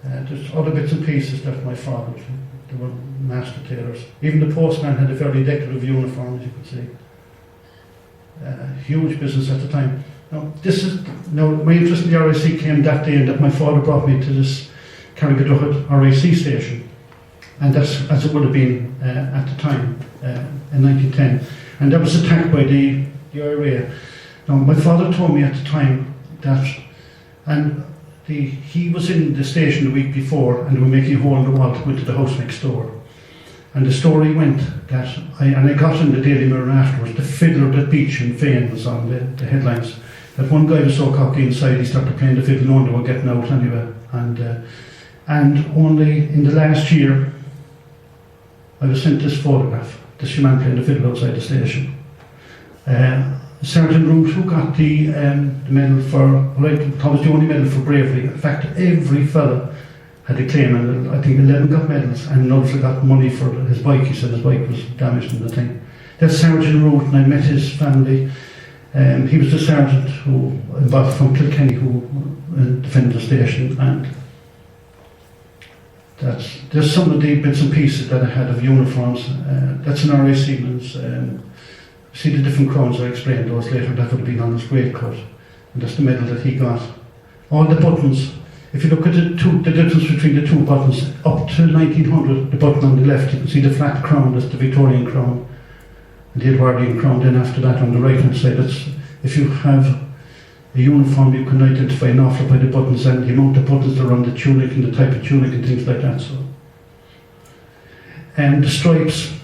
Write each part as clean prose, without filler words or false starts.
There's other bits and pieces that my father, they were master tailors. Even the postman had a very decorative uniform, as you could see. Huge business at the time. Now, my interest in the RIC came that day, and that my father brought me to this Kerrigan RIC station, and that's as it would have been at the time in 1910, and that was attacked by the IRA. Now, my father told me at the time that, he was in the station the week before, and they were making a hole in the wall to go into the house next door. And the story went that, I got in the Daily Mirror afterwards, the fiddler that Beach and Fane was on the headlines, that one guy was so cocky inside he started playing the fiddle, knowing they were getting out anyway. And only in the last year, I was sent this photograph, this man playing the fiddle outside the station. Sergeant Root, who got the medal for, well, I thought it was the only medal for bravery. In fact, every fella had a claim, and I think 11 got medals, and another got money for his bike. He said his bike was damaged in the thing. That's Sergeant Root, and I met his family. He was the sergeant who involved from Kilkenny who defended the station, and there's some of the bits and pieces that I had of uniforms. That's an RA Seaman's. See the different crowns I explained those later, that would have been on his greatcoat, and that's the medal that he got. All the buttons, if you look at the difference between the two buttons, up to 1900, the button on the left, you can see the flat crown, that's the Victorian crown, and the Edwardian crown. Then after that on the right hand side, that's, if you have a uniform, you can identify an awful lot by the buttons and the amount of buttons that are on the tunic and the type of tunic and things like that. So, and the stripes,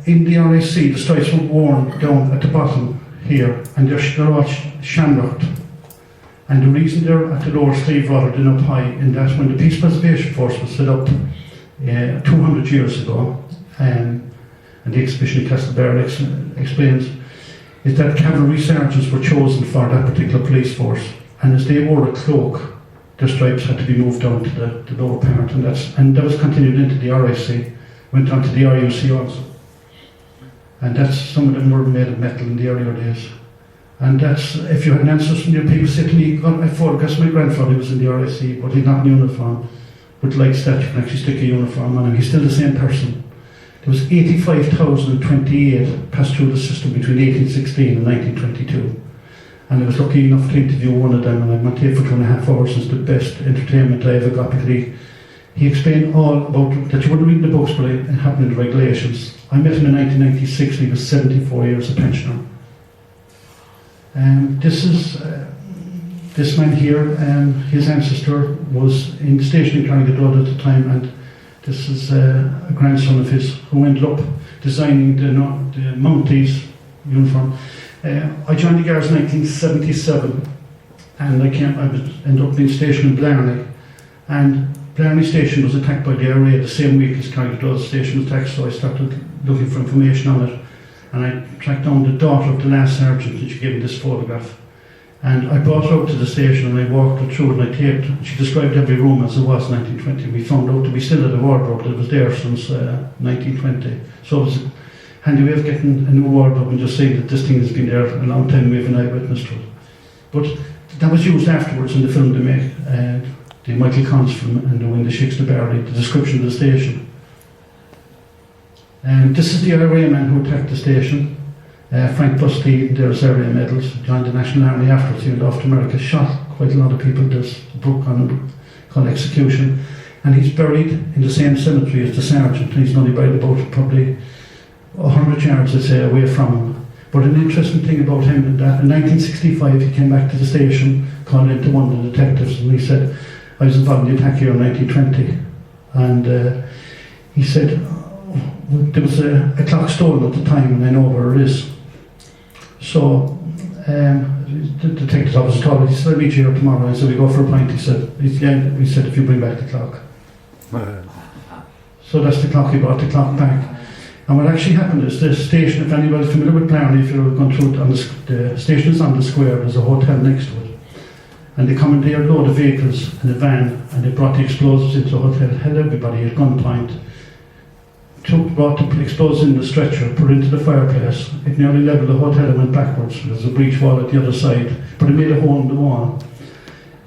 in the RIC, the stripes were worn down at the bottom here, and they're all shamrocked. And the reason they're at the lower sleeve rather than up high, in that when the Peace Preservation Force was set up 200 years ago, and the exhibition in Candelabra explains, is that cavalry sergeants were chosen for that particular police force, and as they wore a cloak, their stripes had to be moved down to the lower part, and that was continued into the RIC, went on to the RUC also. And that's, some of them were made of metal in the earlier days. And that's, if you had answers from your people say to me, I photographed my grandfather, he was in the RIC, but he's not in uniform. But like that, you can actually stick a uniform on him. He's still the same person. There was 85,028 passed through the system between 1816 and 1922. And I was lucky enough to interview one of them, and I went here for 2.5 hours. It's the best entertainment I ever got, because he explained all about, that you wouldn't read in the books, but it happened in the regulations. I met him in 1996, and he was 74 years a pensioner. This is this man here, his ancestor was in the station in Kerrigan at the time, and this is a grandson of his who ended up designing the Mounties uniform. I joined the Guards in 1977, and I ended up being stationed in Blarney, and Blarney Station was attacked by the IRA the same week as Kerrigan Station was attacked, so I started looking for information on it, and I tracked down the daughter of the last sergeant, and she gave me this photograph. And I brought her up to the station, and I walked her through, and I taped. She described every room as it was in 1920. We found out that we still had a wardrobe that was there since 1920. So it was a handy way of getting a new wardrobe and just saying that this thing has been there a long time. We have an eyewitness to it. But that was used afterwards in the film they make, the Michael Conn's film, and the When the Shicks the Barley, the description of the station. And this is the IRA man who attacked the station. Frank Bustine, there's area medals, joined the National Army afterwards. He went off to America, shot quite a lot of people. There's a book on him called Execution, and he's buried in the same cemetery as the sergeant. He's only buried about probably 100 yards, I'd say, away from him. But an interesting thing about him is that in 1965 he came back to the station, called in to one of the detectives, and he said, I was involved in the attack here in 1920. And he said, there was a clock stolen at the time, and I know where it is. So the detective's officer told me, he said, I'll meet you here tomorrow. I said, we go for a pint. He said, if you bring back the clock. So that's the clock. He brought the clock back. And what actually happened is the station, if anybody's familiar with Blarney, if you're going through it, the station is on the square, there's a hotel next to it. And they commandeered a load of vehicles in a van, and they brought the explosives into the hotel, held everybody at gunpoint, brought the explosives in the stretcher, put it into the fireplace. It nearly leveled the hotel and went backwards. There was a breach wall at the other side, but it made a hole in the wall.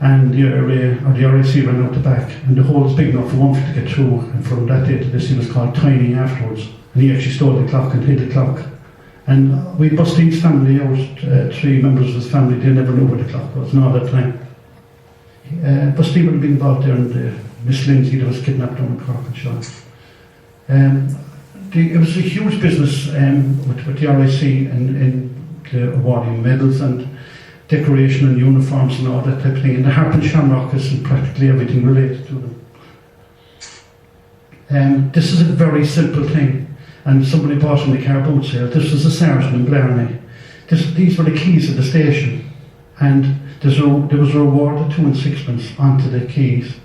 and the RA or the RIC ran out the back, and the hole was big enough for one foot to get through, and from that day to this he was called Tiny afterwards, and he actually stole the clock and hid the clock. And we busted his family out, 3 members of his family, they never knew where the clock was, not at that time. But Steve would have been involved there, and Miss Lindsay that was kidnapped down in Cork and shot. It was a huge business with the RIC in the awarding medals and decoration and uniforms and all that type of thing. And the Harp and Shamrock is practically everything related to them. This is a very simple thing, and somebody bought in the car boot sale. This was a sergeant in Blarney. These were the keys of the station, and there was a reward of 2 and 6pence onto the keys,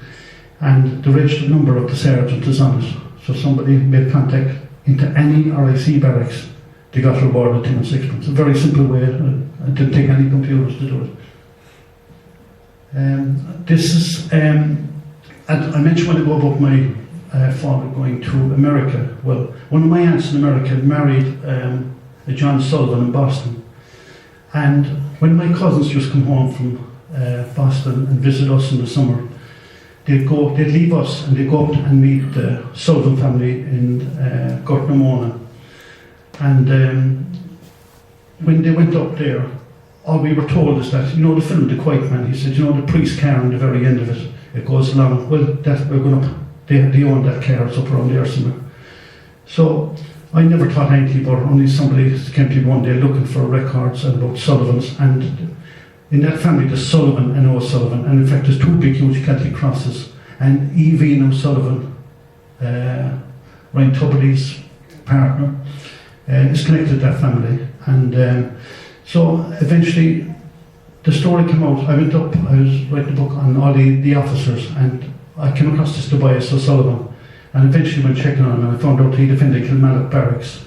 and the registered number of the sergeant is on it. So somebody made contact into any RIC barracks, they got rewarded 2 and 6pence. A very simple way. It didn't take any computers to do it. This is, I mentioned when I go about my father going to America. Well, one of my aunts in America married a John Sullivan in Boston. And when my cousins used to come home from Boston and visit us in the summer, they'd leave us and they'd go up and meet the Sullivan family in Gortnamona. And when they went up there, all we were told is that, you know the film The Quiet Man, he said, you know the police car on the very end of it, it goes along, well, we're going up, they own that car, it's up around there somewhere. So I never thought anything about it, only somebody came to me one day looking for records about Sullivans, and in that family there's Sullivan and O'Sullivan, and in fact there's 2 big huge Celtic crosses, and Evie O'Sullivan, Ryan Tubridy's partner, is connected to that family. And so eventually the story came out. I went up, I was writing a book on all the officers, and I came across this Tobias O'Sullivan, and eventually went checking on him, and I found out he defended Kilmallock Barracks,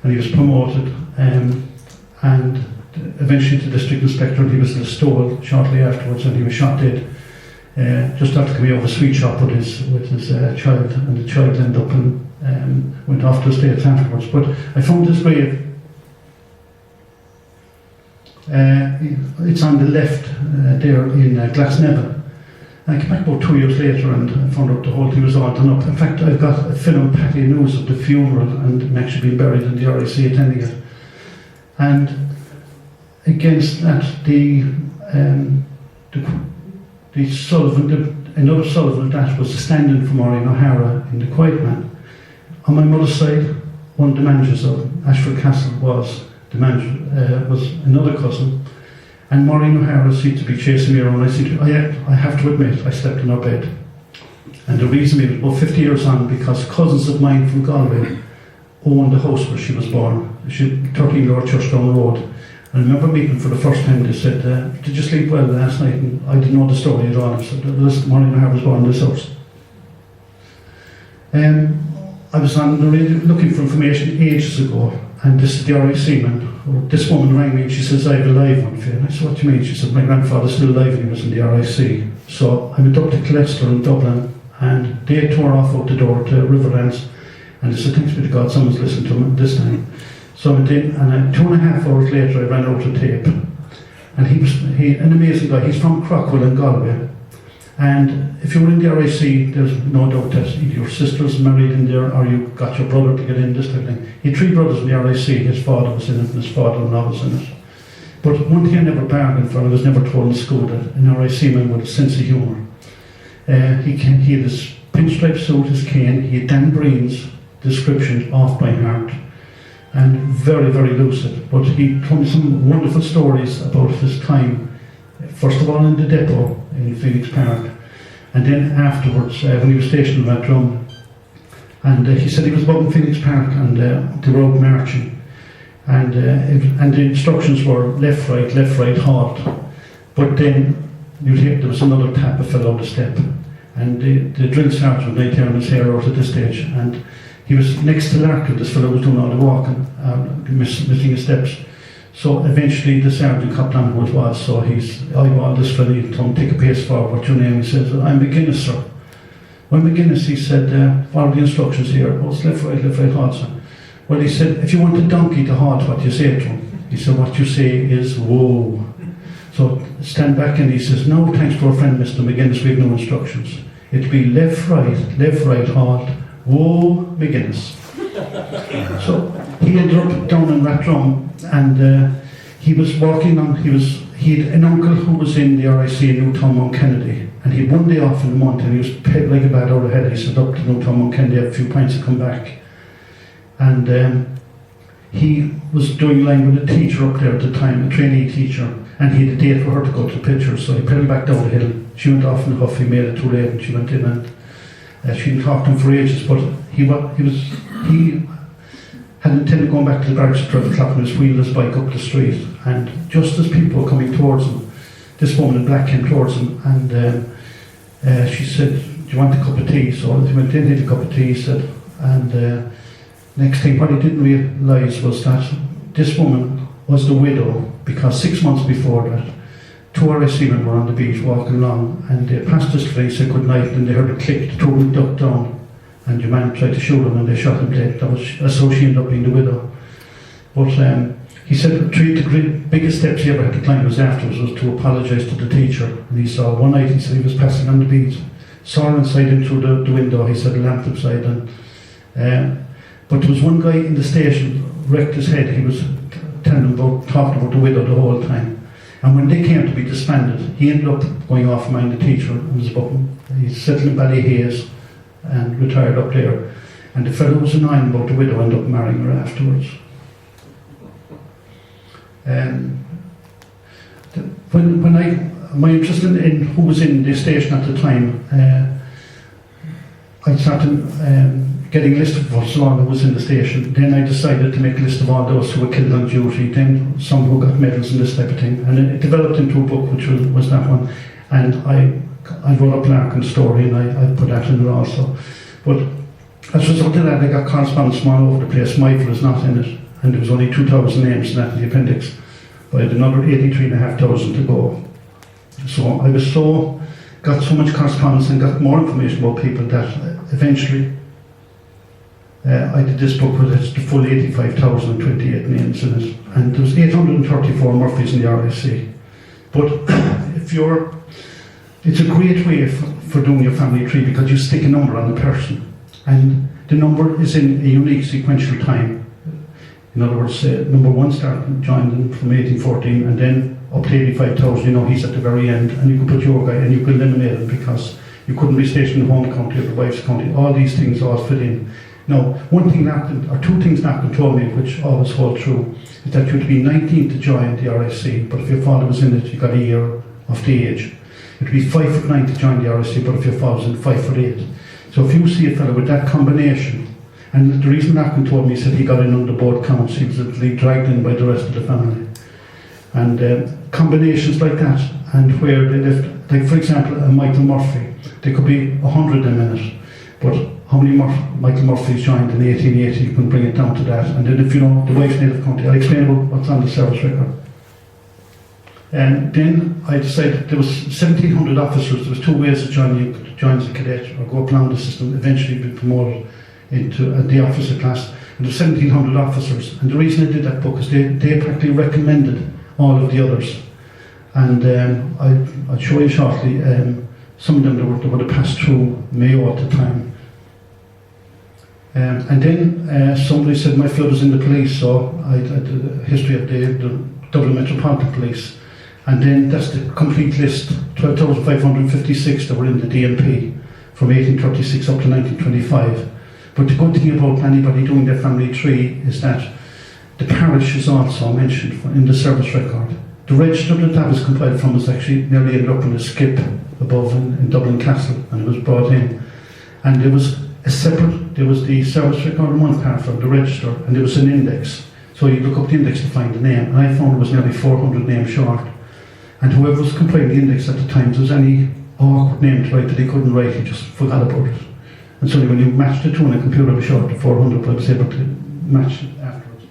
and he was promoted, and eventually to district inspector, and he was in Listowel shortly afterwards, and he was shot dead just after coming out of a sweet shop with his child, and the child ended up and went off to the States afterwards. But I found this grave. It's on the left there in Glasnevin. I came back about 2 years later and I found out the whole thing was all done up. In fact, I've got a film, Patty News, of the funeral and I'm actually being buried in the RIC attending it. And against that, the Sullivan, another Sullivan that was standing for Maureen O'Hara in The Quiet Man. On my mother's side, one of the managers of Ashford Castle was another cousin, and Maureen O'Hara seemed to be chasing me around. I have to admit, I slept in her bed. And the reason being, it was about 50 years on, because cousins of mine from Galway owned the house where she was born. She 13 Lord Churchdown Road. And I remember meeting for the first time. They said, did you sleep well last night? And I didn't know the story at all. I said, Maureen O'Hara was born in this house. I was on the radio looking for information ages ago, and this is the RIC man. This woman rang me and she says, I have a live one for you. And I said, what do you mean? She said, my grandfather's still alive and he was in the RIC. So I went up to Clester in Dublin, and they tore off out the door to Riverlands, and I said, thanks be to God, someone's listened to him this time. So I went in, and 2.5 hours later I ran out of tape. And he an amazing guy. He's from Crockwell in Galway. And if you were in the RIC, there's no doubt that either your sister's married in there or you got your brother to get in, this type of thing. He had 3 brothers in the RIC, his father was in it and his father-in-law was in it. But one thing I never bargained for, I was never told in school, that an RIC man with a sense of humour. He had his pinstripe suit, his cane, he had Dan Breen's description off by heart, and very, very lucid. But he told me some wonderful stories about his time, first of all in the depot in Phoenix Park, and then afterwards when he was stationed in Rathdrum. And he said he was above in Phoenix Park, and they were out marching, and the instructions were left, right, halt. But then there was another tap, a fellow on the step, and the drill sergeant was tearing his hair out at this stage, and he was next to Larkin. This fellow was doing all the walking, missing his steps. So eventually the sergeant caught on who it was, so he's eyeballed this fellow, he told him, take a pace forward, what's your name? He says, I'm McGuinness, sir. Well, McGuinness, he said, follow the instructions here. Oh, it's left, right, halt, sir. Well, he said, if you want a donkey to halt, what do you say to him? He said, what you say is, whoa. So stand back and he says, "No, thanks to our friend Mr. McGuinness, we have no instructions. It'll be left, right, halt, whoa, McGuinness." So he ended up down in Rathdrum, and he was walking on, he had an uncle who was in the RIC in Newtown Mount Kennedy, and he had one day off in the month, and he was paid like a bad out of head. He said up to Newtown Mount Kennedy, had a few pints to come back. And he was doing line with a teacher up there at the time, a trainee teacher, and he had a date for her to go to the picture, so he pedalled back down the hill. She went off in a huff, he made it too late, and she went in, and she didn't talk to him for ages, but he had intended going back to the barracks at 12 o'clock and was wheeling his bike up the street, and just as people were coming towards him, this woman in black came towards him, and she said, "Do you want a cup of tea?" So he went in, had a cup of tea, he said, and next thing, what he didn't realise was that this woman was the widow, because 6 months before that, two RIC men were on the beach walking along, and they passed this place, said good night, and they heard a click, the two of them ducked down, and your man tried to shoot him, and they shot him dead. That's how she ended up being the widow. But he said three of the biggest steps he ever had to climb was afterwards was to apologise to the teacher. And he saw one night, he said he was passing on the beach, saw her inside in through the window, he said a lamp inside, and but there was one guy in the station wrecked his head. He was talking about the widow the whole time. And when they came to be disbanded, he ended up going off mind the teacher and was about, he settled in Ballyhaise and retired up there. And the fellow who was annoying about the widow ended up marrying her afterwards. My interest in who was in the station at the time, I started getting a list of all who was in the station. Then I decided to make a list of all those who were killed on duty, then some who got medals and this type of thing. And it developed into a book, which was that one. And I wrote up Larkin's story, and I put that in there also. But as a result of that, I got correspondence from all over the place. Michael was not in it, and there was only 2,000 names in that in the appendix. But I had another 83,500 to go. So I got so much correspondence and got more information about people that eventually I did this book with the full 85,028 names in it, and there was 834 Murphys in the RIC. But it's a great way for doing your family tree, because you stick a number on the person, and the number is in a unique sequential time. In other words, number one joined in from 1814, and then up to 85,000, he's at the very end, and you can put your guy, and you can eliminate him because you couldn't be stationed in the home county or the wife's county. All these things all fit in. Now, one thing two things Larkin told me, which always hold true, is that you had to be 19 to join the RIC, but if your father was in it, you got a year of the age. You had to be 5'9" to join the RIC, but if your father was in, 5'8". So if you see a fellow with that combination, and the reason Larkin told me, he said he got in under both counts, he was literally dragged in by the rest of the family. And combinations like that, and where they lived, like for example, Michael Murphy, there could be 100 in a minute, but how many Michael Murphys joined in 1880, you can bring it down to that. And then if you know the wife's native county, I'll explain about what's on the service record. And then I decided there was 1,700 officers. There was two ways of joining. You could join as a cadet or go up along the system, eventually be promoted into the officer class. And there were 1,700 officers. And the reason I did that book is they practically recommended all of the others. And I'll show you shortly some of them that would have passed through Mayo at the time. And then somebody said my fellow was in the police, so I had a history of the Dublin Metropolitan Police. And then that's the complete list, 12,556 that were in the DMP from 1836 up to 1925. But the good thing about anybody doing their family tree is that the parish is also mentioned in the service record. The register that was compiled from was actually nearly ended up in a skip above in Dublin Castle, and it was brought in. And there was the service record in one part of the register, and there was an index. So you look up the index to find the name, and I found it was nearly 400 names short. And whoever was compiling the index at the time, if there was any awkward name to write that he couldn't write, he just forgot about it. And so when you matched the two on a computer, it was short to 400, but I was able to match it afterwards.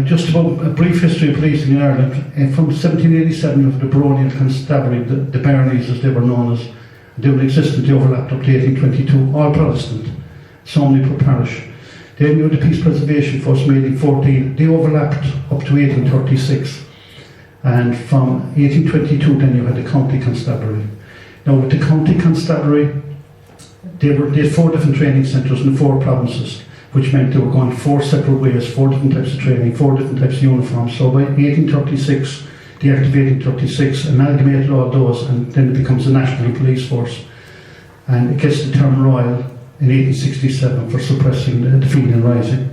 Just about a brief history of policing in Ireland. From 1787 of the Royal Constabulary, the baronies as they were known as, they were existent, they overlapped up to 1822, all Protestant, so only per parish. Then you had the Peace Preservation Force from 1814, they overlapped up to 1836. And from 1822 then you had the County Constabulary. Now with the County Constabulary, they had 4 different training centres in the 4 provinces, which meant they were going 4 separate ways, 4 different types of training, 4 different types of uniforms. So by 1836, the Act of 1836 amalgamated all those, and then it becomes a national police force. And it gets the term Royal in 1867 for suppressing the Fenian Rising.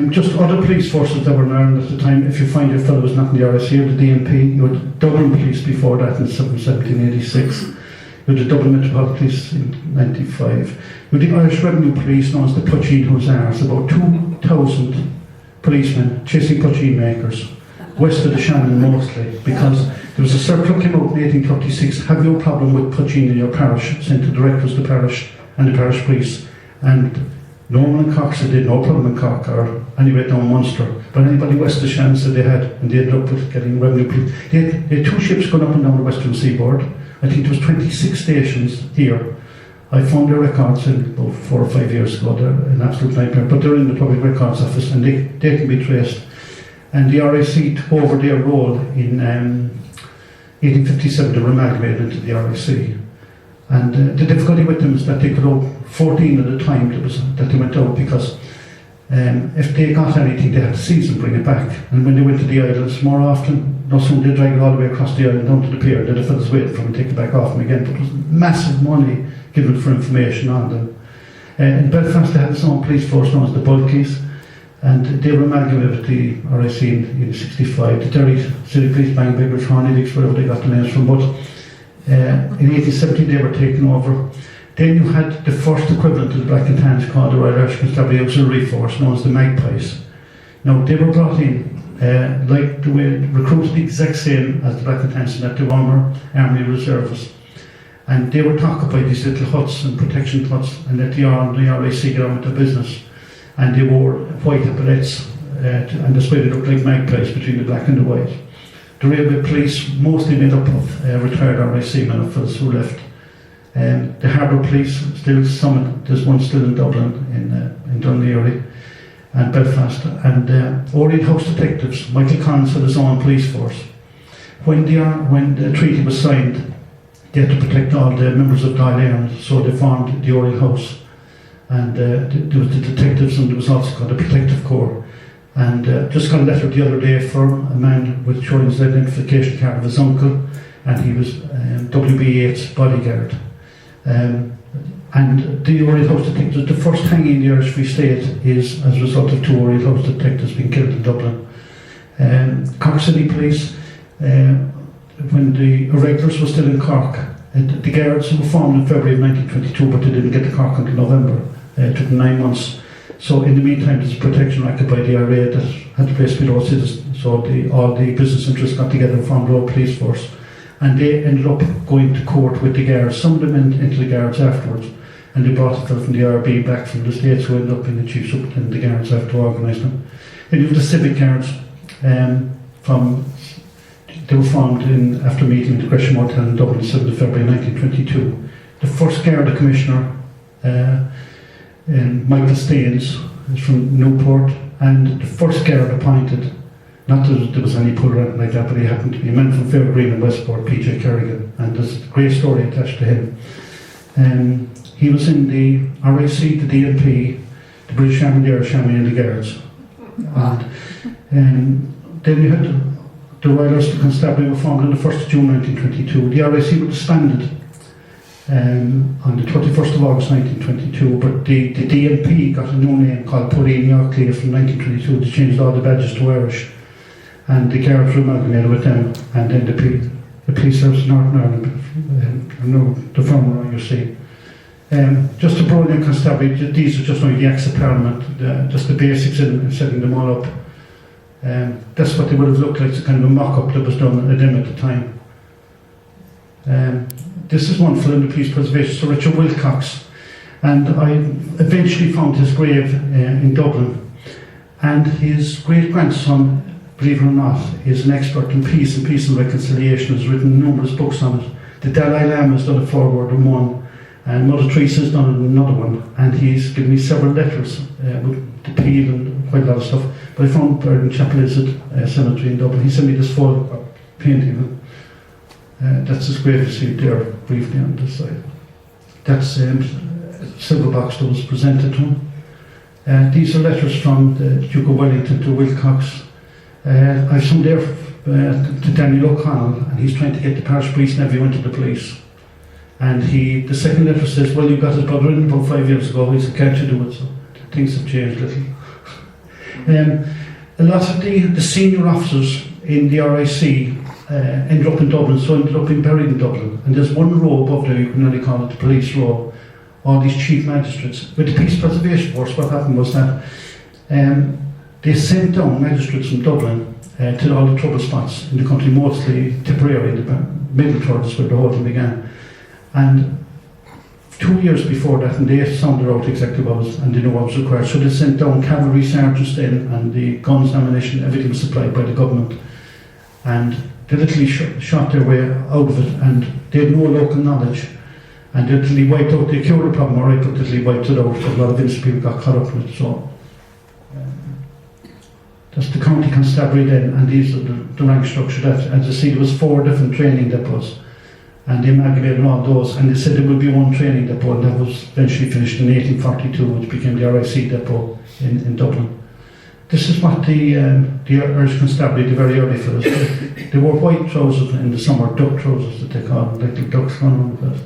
Just other police forces that were in Ireland at the time, if you find your fellow was not in the RIC, or the DMP, you had the Dublin Police before that in 1786, you had the Dublin Metropolitan Police in 95, you had the Irish Revenue Police known as the Puccine Hussars, about 2,000 policemen chasing puccine makers, west of the Shannon mostly, because there was a circular came out in 1836, have no problem with puccine in your parish, sent to the directors of the parish and the parish police, and Norman and Cork said they had no problem in Cork or anyway down Munster, but anybody west of the Shannon said they had, and they ended up with getting revenue police. They had 2 ships going up and down the western seaboard. I think there was 26 stations here. I found their records in about 4 or 5 years ago. They're an absolute nightmare, but they're in the Public Records Office and they can be traced. And the RIC took over their role in 1857. They were amalgamated into the RIC. And the difficulty with them is that they could out 14 at a time that they went out, because if they got anything they had to seize and bring it back. And when they went to the islands, more often, no sooner they dragged it all the way across the island down to the pier, then the fellas waited for them and take it back off them again. But it was massive money given for information on them. In Belfast they had its own police force known as the Bulkies, and they were amalgamated with the RIC in 65. The Derry City Police, Bangbeggars, Hornidicks, wherever they got the names from. But in 1870 they were taken over. Then you had the first equivalent to the Black and Tans called the Royal Irish Constabulary Auxiliary Force, known as the Magpies. Now they were brought in like the way recruited the exact same as the Black and Tans, in that they were army reservists. And they were occupied these little huts and protection huts, and let the RIC get on with their business. And they wore white epaulets, and that's why they looked like magpies between the black and the white. The railway police mostly made up of retired RIC men who left. The Harbour Police, there's one still in Dublin, in Dunleary and Belfast. And Orient House Detectives, Michael Collins had his own police force. When the treaty was signed, they had to protect all the members of Dáil Éireann, so they formed the Orient House. And there was the detectives, and there was also called the Protective Corps. And just got a letter the other day from a man with showing his identification card of his uncle, and he was WB8's bodyguard. And the Orient House Detectives, the first hanging in the Irish Free State is as a result of 2 Orient House Detectives being killed in Dublin. Cork City Police, when the irregulars were still in Cork, the guards were formed in February of 1922, but they didn't get to Cork until November. It took 9 months. So in the meantime, there's a protection racket by the IRA that had to place below citizens. So all the business interests got together and formed a Royal Police Force. And they ended up going to court with the guards. Some of them into the guards afterwards. And they brought a fellow from the IRB back from the States who ended up being the chief superintendent of the guards after to organise them. And you have the civic guards they were formed after meeting at the Gresham Hotel in Dublin, 7th of February 1922. The first Garda Commissioner, Michael Staines, is from Newport, and the first Garda appointed, not that there was any pull or anything like that, but he happened to be a man from Fair Green in Westport, PJ Kerrigan, and there's a great story attached to him. He was in the RIC, the DMP, the British Army, the Irish Army, and the Guards. And then you had the Royal Irish Constabulary were formed on the 1st of June 1922. The RIC were disbanded on the 21st of August 1922, but the DMP got a new name called Pauline Yorkley from 1922. They changed all the badges to Irish, and the Guards were amalgamated with them, and then the police service in Northern Ireland, the former IRC. Just the Royal Constabulary, these are just only the Acts of Parliament, just the basics in setting them all up. That's what they would have looked like, it's a kind of a mock-up that was done at them at the time. This is one for the police preservation, Sir Richard Wilcox, and I eventually found his grave in Dublin, and his great-grandson, believe it or not, is an expert in peace and reconciliation, has written numerous books on it. The Dalai Lama has done a foreword on one, And Mother Teresa's done another one, and he's given me several letters with the peel and quite a lot of stuff. But I found buried in Chapel Izzard Cemetery in Dublin. He sent me this photo painting. That's his grave, you see there briefly on this side. That's a silver box that was presented to him. These are letters from the Duke of Wellington to Wilcox. I've some there to Daniel O'Connell, and he's trying to get the parish priest and everyone to the police. And the second letter says, well, you got his brother in about 5 years ago. He said, can't you do it? So things have changed a little. A lot of the senior officers in the RIC ended up in Dublin, so ended up being buried in Dublin. And there's one row above there, you can only call it the police row, all these chief magistrates. With the Peace Preservation Force, what happened was that they sent down magistrates from Dublin to all the trouble spots in the country, mostly Tipperary, in the middle third is where the whole thing began. And 2 years before that, and they sounded out exactly what was, and they knew what was required, so they sent down cavalry sergeants then, and the guns, ammunition, everything was supplied by the government. And they literally shot their way out of it, and they had no local knowledge. And they literally wiped out, they cured the problem, alright, but literally wiped it out. A lot of innocent people got caught up in it. So that's the county constabulary then, and these are the rank structure. That, as you see, there was 4 different training depots, and they amalgamated all those, and they said there would be one training depot, and that was eventually finished in 1842, which became the RIC depot in Dublin. This is what the Irish Constabulary, the very early fellows, they wore white trousers in the summer, duck trousers that they call them, like the ducks going on with that.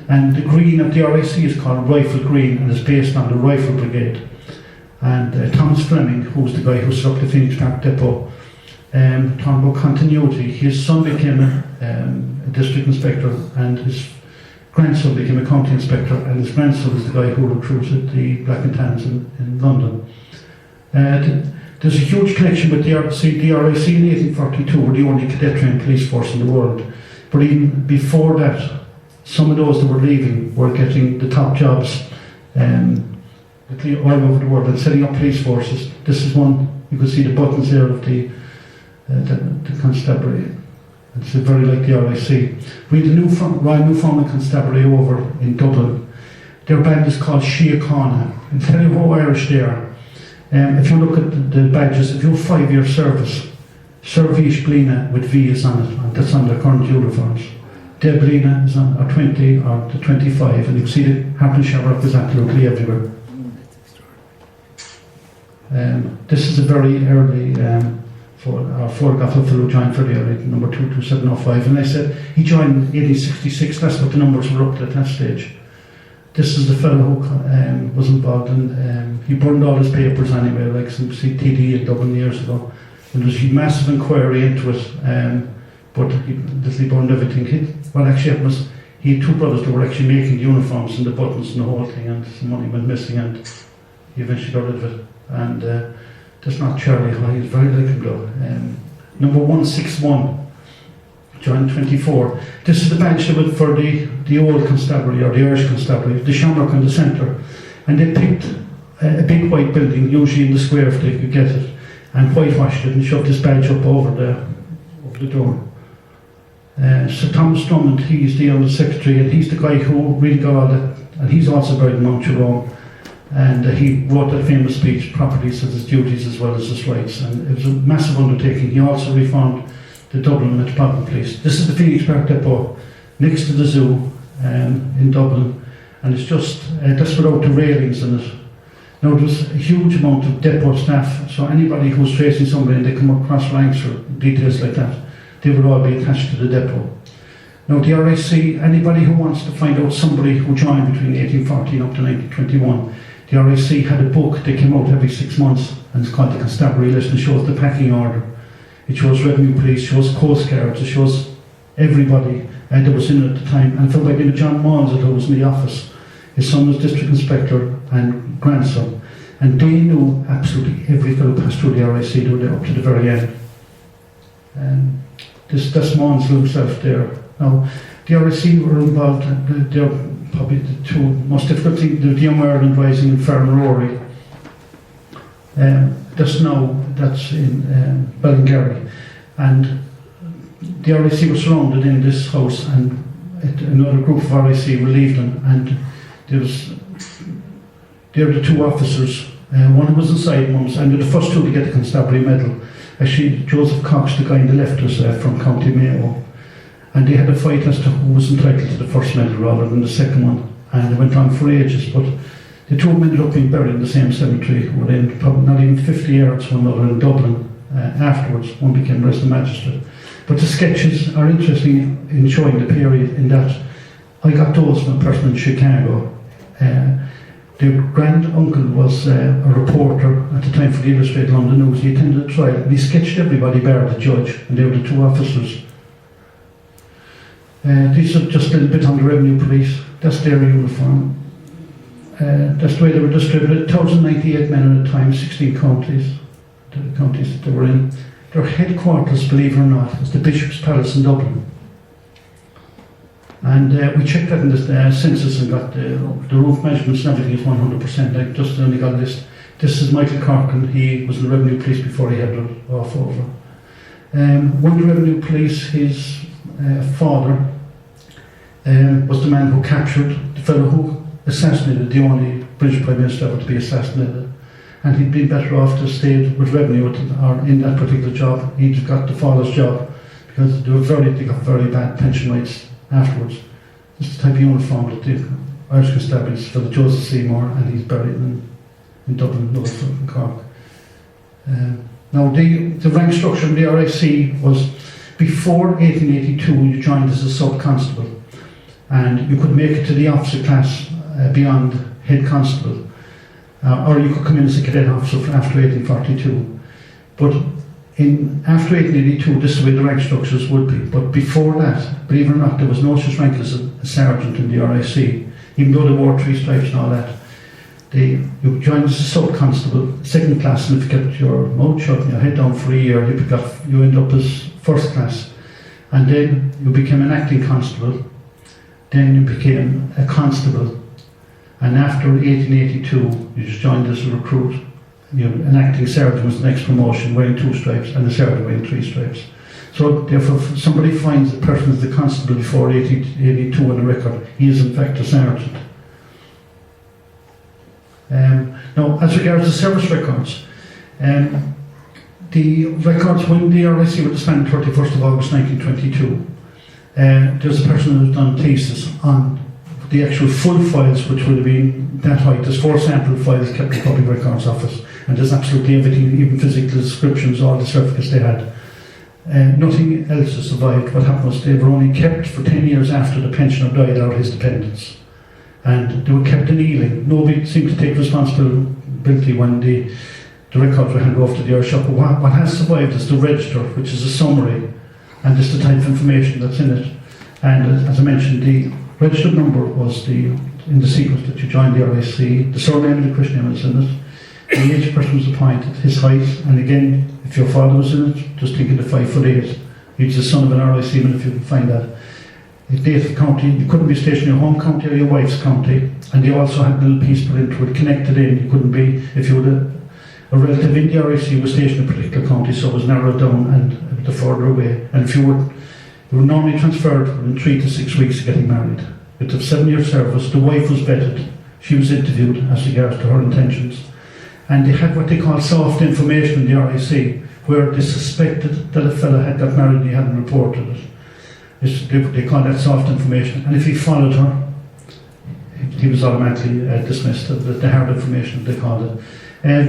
And the green of the RIC is called Rifle Green, and is based on the Rifle Brigade. And Thomas Fleming, who was the guy who set up the Phoenix Park depot, talking about continuity, his son became a district inspector, and his grandson became a county inspector, and his grandson was the guy who recruited the Black and Tans in London. There's a huge connection with the RIC. The RIC in 1842 were the only cadet trained police force in the world. But even before that, some of those that were leaving were getting the top jobs all over the world and setting up police forces. This is one, you can see the buttons there of the constabulary. It's very like the RIC. We had the Royal Newfoundland Constabulary over in Dublin. Their band is called Síochána. I'll tell you how Irish they are. If you look at the badges, if you have 5-year service, Service Blina with V is on it, and that's on their current uniforms. De Blina is on, or 20, or the 25, and you can see the Harp and Shamrock is absolutely everywhere. This is a very early photograph of fellow joined for the early, number 22705, and I said he joined in 1866, that's what the numbers were up to at that stage. This is the fellow who was involved in, he burned all his papers anyway, like some CTD in Dublin years ago. And there was a massive inquiry into it, but he literally burned everything. What actually happened was, he had 2 brothers that were actually making the uniforms and the buttons and the whole thing, and some money went missing, and he eventually got rid of it. And that's not Charlie High, he's very like him though. Number 161. Joined 24. This is the badge they would for the old constabulary, or the Irish Constabulary, the shamrock in the centre. And they picked a big white building, usually in the square if they could get it, and whitewashed it and shoved this badge up over the door. Sir Thomas Drummond, he's the Under Secretary, and he's the guy who really got all that, and he's also buried in Mount Jerome. And he wrote that famous speech, Properties as his duties as well as his rights, and it was a massive undertaking. He also reformed the Dublin Metropolitan Police. This is the Phoenix Park depot next to the zoo in Dublin, and it's just that's without the railings in it. Now there's a huge amount of depot staff, so anybody who's tracing somebody and they come across ranks or details like that, they would all be attached to the depot. Now the RIC, anybody who wants to find out somebody who joined between 1814 up to 1921, the RIC had a book that came out every 6 months, and it's called the Constabulary List, and shows the packing order. It shows Revenue Police, shows Coast Guards, it shows everybody that was in it at the time. And for by the John Mons that was in the office, his son was District Inspector and grandson, and they knew absolutely every fellow passed through the RIC, they were there up to the very end. That's Mons himself there. Now, the RIC were involved, they're probably the 2 most difficult things, the Young Ireland Rising in Ferrarory. That's in Ballingarry, and the RIC was surrounded in this house, and another group of RIC relieved him, and there were the two officers. One was inside, one was, and they're the first two to get the Constabulary medal. Actually, Joseph Cox, the guy on the left, was from County Mayo, and they had a fight as to who was entitled to the first medal rather than the second one, and it went on for ages. But the two ended up being buried in the same cemetery, within probably not even 50 yards from one another in Dublin. Afterwards, one became resident magistrate. But the sketches are interesting in showing the period, in that I got those from a person in Chicago. The grand uncle was a reporter at the time for the Illustrated London News. He attended the trial and he sketched everybody bar the judge, and they were the two officers. These are just a little bit on the revenue police. That's their uniform. That's the way they were distributed. 1,098 men at a time, 16 counties, the counties that they were in. Their headquarters, believe it or not, is the Bishop's Palace in Dublin. And we checked that in the census and got the roof measurements and everything is 100%. I just only got a list. This is Michael Corcoran. He was in the Revenue Police before he headed off over. One of the Revenue Police, his father was the man who captured the fellow who assassinated the only British Prime Minister ever to be assassinated. And he'd been better off to stay with Revenue or in that particular job. He'd got the father's job because they got very bad pension rates afterwards. This is the type of uniform that the Irish Constabularies for the Joseph Seymour, and he's buried in Dublin, Norfolk and Cork. Now the rank structure in the RIC was, before 1882 you joined as a sub-constable, and you could make it to the officer class beyond head constable, or you could come in as a cadet officer after 1842. But after 1882, this is the way the rank structures would be. But before that, believe it or not, there was no such rank as a sergeant in the RIC, even though they wore 3 stripes and all that. You joined as a sub-constable, second class, and if you kept your mouth shut and your head down for a year, you end up as first class. And then you became an acting constable, then you became a constable, and after 1882, you just joined as a recruit. An acting sergeant was the next promotion, wearing 2 stripes, and a sergeant wearing 3 stripes. So therefore, if somebody finds a person as the constable before 1882 on the record, he is in fact a sergeant. Now, as regards the service records, the records when the RIC were disbanded 31st of August 1922, there's a person who's done thesis on the actual full files, which would have been that height. There's 4 sample files kept in the Public Records Office, and there's absolutely everything, even physical descriptions, all the certificates they had. Nothing else has survived. What happened was they were only kept for 10 years after the pensioner died or his dependents. And they were kept in Ealing. Nobody seemed to take responsibility when the records were handed off to the Irish shop. But what has survived is the register, which is a summary, and it's the type of information that's in it. And as I mentioned, the registered number was in the sequence that you joined the RIC, the surname and the Christian name was in it, the age person was appointed, his height, and again, if your father was in it, just think of the 5'8", he's the son of an RIC man if you can find that. The date of county, you couldn't be stationed in your home county or your wife's county, and they also had a little piece put into it, connected in. You couldn't be, if you were a relative in the RIC, you were stationed in a particular county, so it was narrowed down and a bit further away. And if you were normally transferred within 3 to 6 weeks of getting married. With the 7-year service, the wife was vetted, she was interviewed as regards to her intentions. And they had what they call soft information in the RIC, where they suspected that a fellow had got married and he hadn't reported it. They call that soft information. And if he followed her, he was automatically dismissed. The hard information, they called it.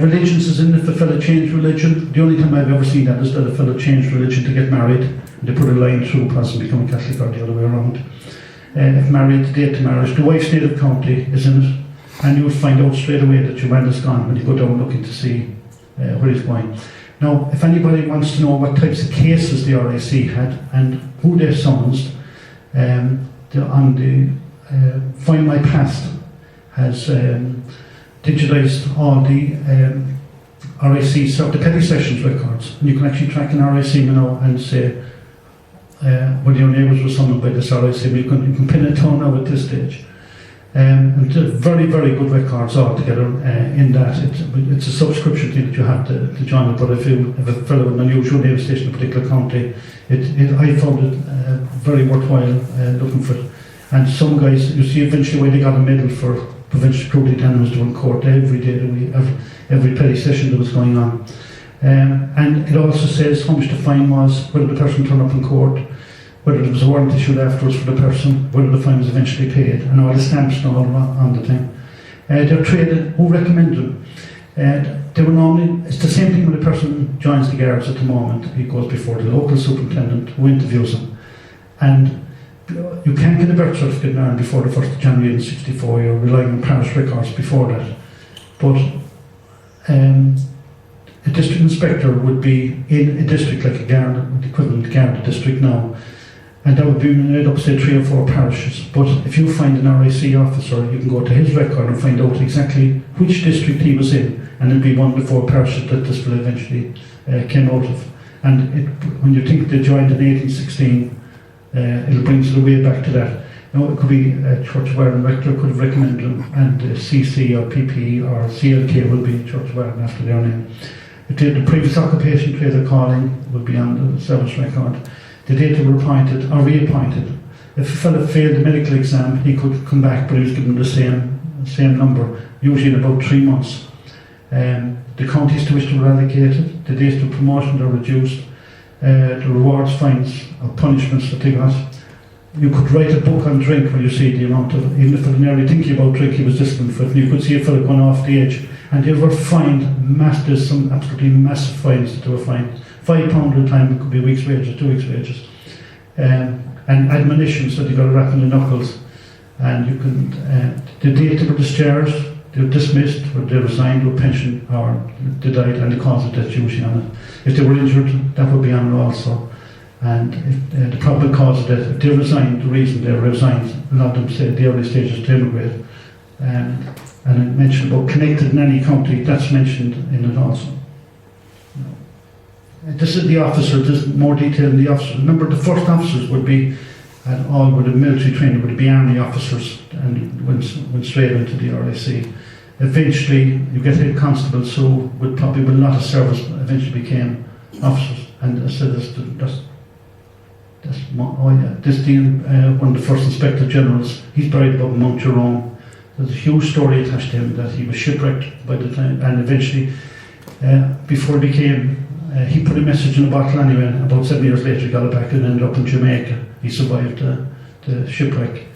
Religions is in if the fellow changed religion. The only time I've ever seen that is that a fellow changed religion to get married. And they put a line through possibly becoming Catholic or the other way around. If married, the date to marriage, the wife's native county is in it. And you would find out straight away that your man is gone when you go down looking to see where he's going. Now, if anybody wants to know what types of cases the RIC had and who they summoned, on the Find My Past has digitised all the RIC, so the petty sessions records. And you can actually track an RIC now and say whether your neighbours were summoned by this RIC. You can pin it down now at this stage. And very, very good records altogether in that. It's a subscription thing that you have to join it, but if you have a fellow with an unusual name station in a particular county, I found it very worthwhile looking for it. And some guys, you see eventually why they got a medal for prevention of cruelty to animals doing court every day, every petty session that was going on. And it also says how much the fine was, whether the person turned up in court, whether there was a warrant issued afterwards for the person, whether the fine was eventually paid, and all the stamps and all on the thing. They're traded. Who recommended them? They were normally, it's the same thing when a person joins the Guards at the moment. He goes before the local superintendent who interviews him. And you can't get a birth certificate now before the 1st of January 1964. You're relying on parish records before that. But a district inspector would be in a district like a Garda, the equivalent Garda district now, and that would be made up, say, 3 or 4 parishes. But if you find an RIC officer, you can go to his record and find out exactly which district he was in, and it'll be one of the 4 parishes that this will eventually came out of. And when you think they joined in 1816, it'll bring you the way back to that. Now, it could be Church of Ireland rector could have recommended them, and CC or PP or CLK will be Church of Ireland after their name. The previous occupation, trade or calling will be on the service record. The date they were appointed or reappointed. If a fellow failed the medical exam, he could come back, but he was given the same number, usually in about 3 months. The counties to which they were allocated, the dates of promotion are reduced, the rewards, fines, or punishments that they got. You could write a book on drink when you see the amount of, even if it was merely thinking about drink, he was disciplined for it, and you could see a fellow going off the edge. And they were fined, there's some absolutely massive fines that they were fined. £5 at a time, it could be a week's wages, 2 weeks' wages. And admonitions that you got to wrap in the knuckles. And you can, the date they were discharged, they were dismissed, or they resigned with pension, or they died, and the cause of death usually on it. If they were injured, that would be on it also. And if, the probable cause of death, if they resigned, the reason they resigned, a lot of them say the early stages to immigrate. And I mentioned about connected in any county, that's mentioned in it also. This is the officer, there's more detail in the officer. Remember, the first officers would be, and all with a military training, would be army officers, and went straight into the RIC. Eventually, you get head constables who would probably, with a lot of service, eventually became officers. And I said, one of the first Inspector Generals, he's buried above Mount Jerome. There's a huge story attached to him that he was shipwrecked by the time, and eventually, before he became, he put a message in a bottle anyway, and about 7 years later he got it back and ended up in Jamaica. He survived the shipwreck.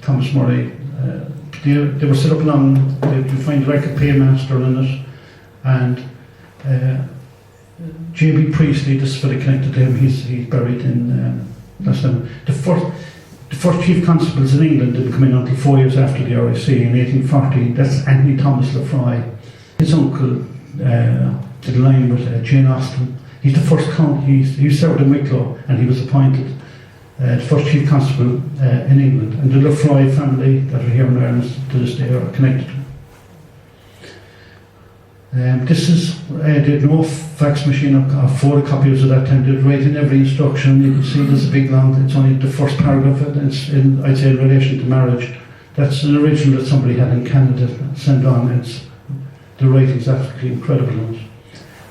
Thomas Murray, they were set up along, you find like a paymaster in it, and J.B. Priestley, this is very connected to him, he's buried in, that's them. The first chief constables in England didn't come in until 4 years after the RIC in 1840. That's Anthony Thomas Lefroy. His uncle did a line with Jane Austen. He's the first he served in Wicklow, and he was appointed the first chief constable in England. And the Lefroy family that are here in Ireland to this day are connected. This is, they had no fax machine or photocopiers at that time. They'd write in every instruction. You can see there's a big long, it's only the first paragraph, and it's in, I'd say, in relation to marriage. That's an original that somebody had in Canada sent on. The writing's absolutely incredible.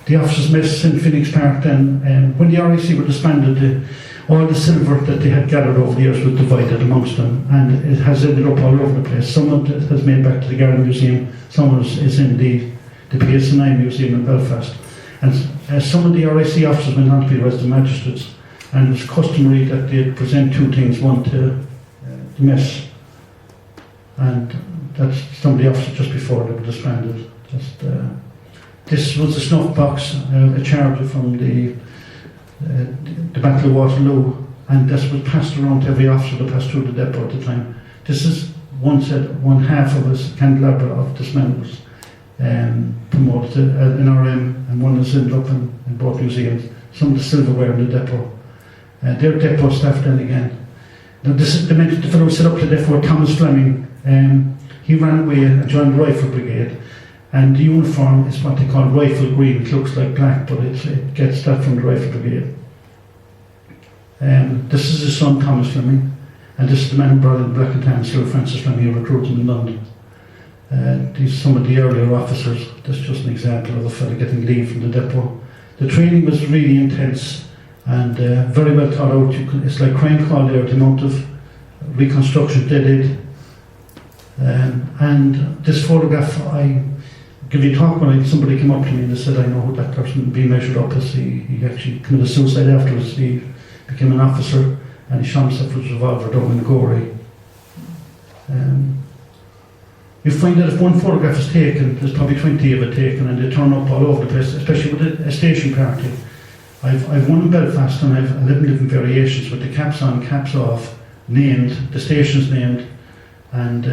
The officers' mess in Phoenix Park then, when the RIC were disbanded, all the silver that they had gathered over the years was divided amongst them, and it has ended up all over the place. Some of it has made back to the Garda Museum, some of it is in the PSNI Museum in Belfast. And some of the RIC officers went on to be resident magistrates, and it was customary that they'd present 2 things, one to the mess, and that's some of the officers just before they were disbanded. This was a snuff box, a charge from the Battle of Waterloo, and this was passed around to every officer that passed through the depot at the time. This is one half of a Candelabra of dismemberers. Promoted to an RM, and one is ended up in both museums. Some of the silverware in the depot. Their depot staff then again. Now this is the fellow who set up the depot, Thomas Fleming. He ran away and joined the Rifle Brigade, and the uniform is what they call rifle green. It looks like black, but it gets that from the Rifle Brigade. This is his son, Thomas Fleming, and this is the man who brought in the black and tan Sir Francis Fleming, who recruited him in London. These are some of the earlier officers. This is just an example of a fellow getting leave from the depot. The training was really intense and very well thought out. It's like crime call there, the amount of reconstruction they did. And this photograph, I give you a talk when somebody came up to me and they said, I know who that person being measured up as. He actually committed suicide afterwards. He became an officer and he shot himself with a revolver down in Gorey. You find that if one photograph is taken, there's probably 20 of it taken, and they turn up all over the place, especially with a station party. I've one in Belfast and I've 11 different variations with the caps on, caps off, named, the stations named, and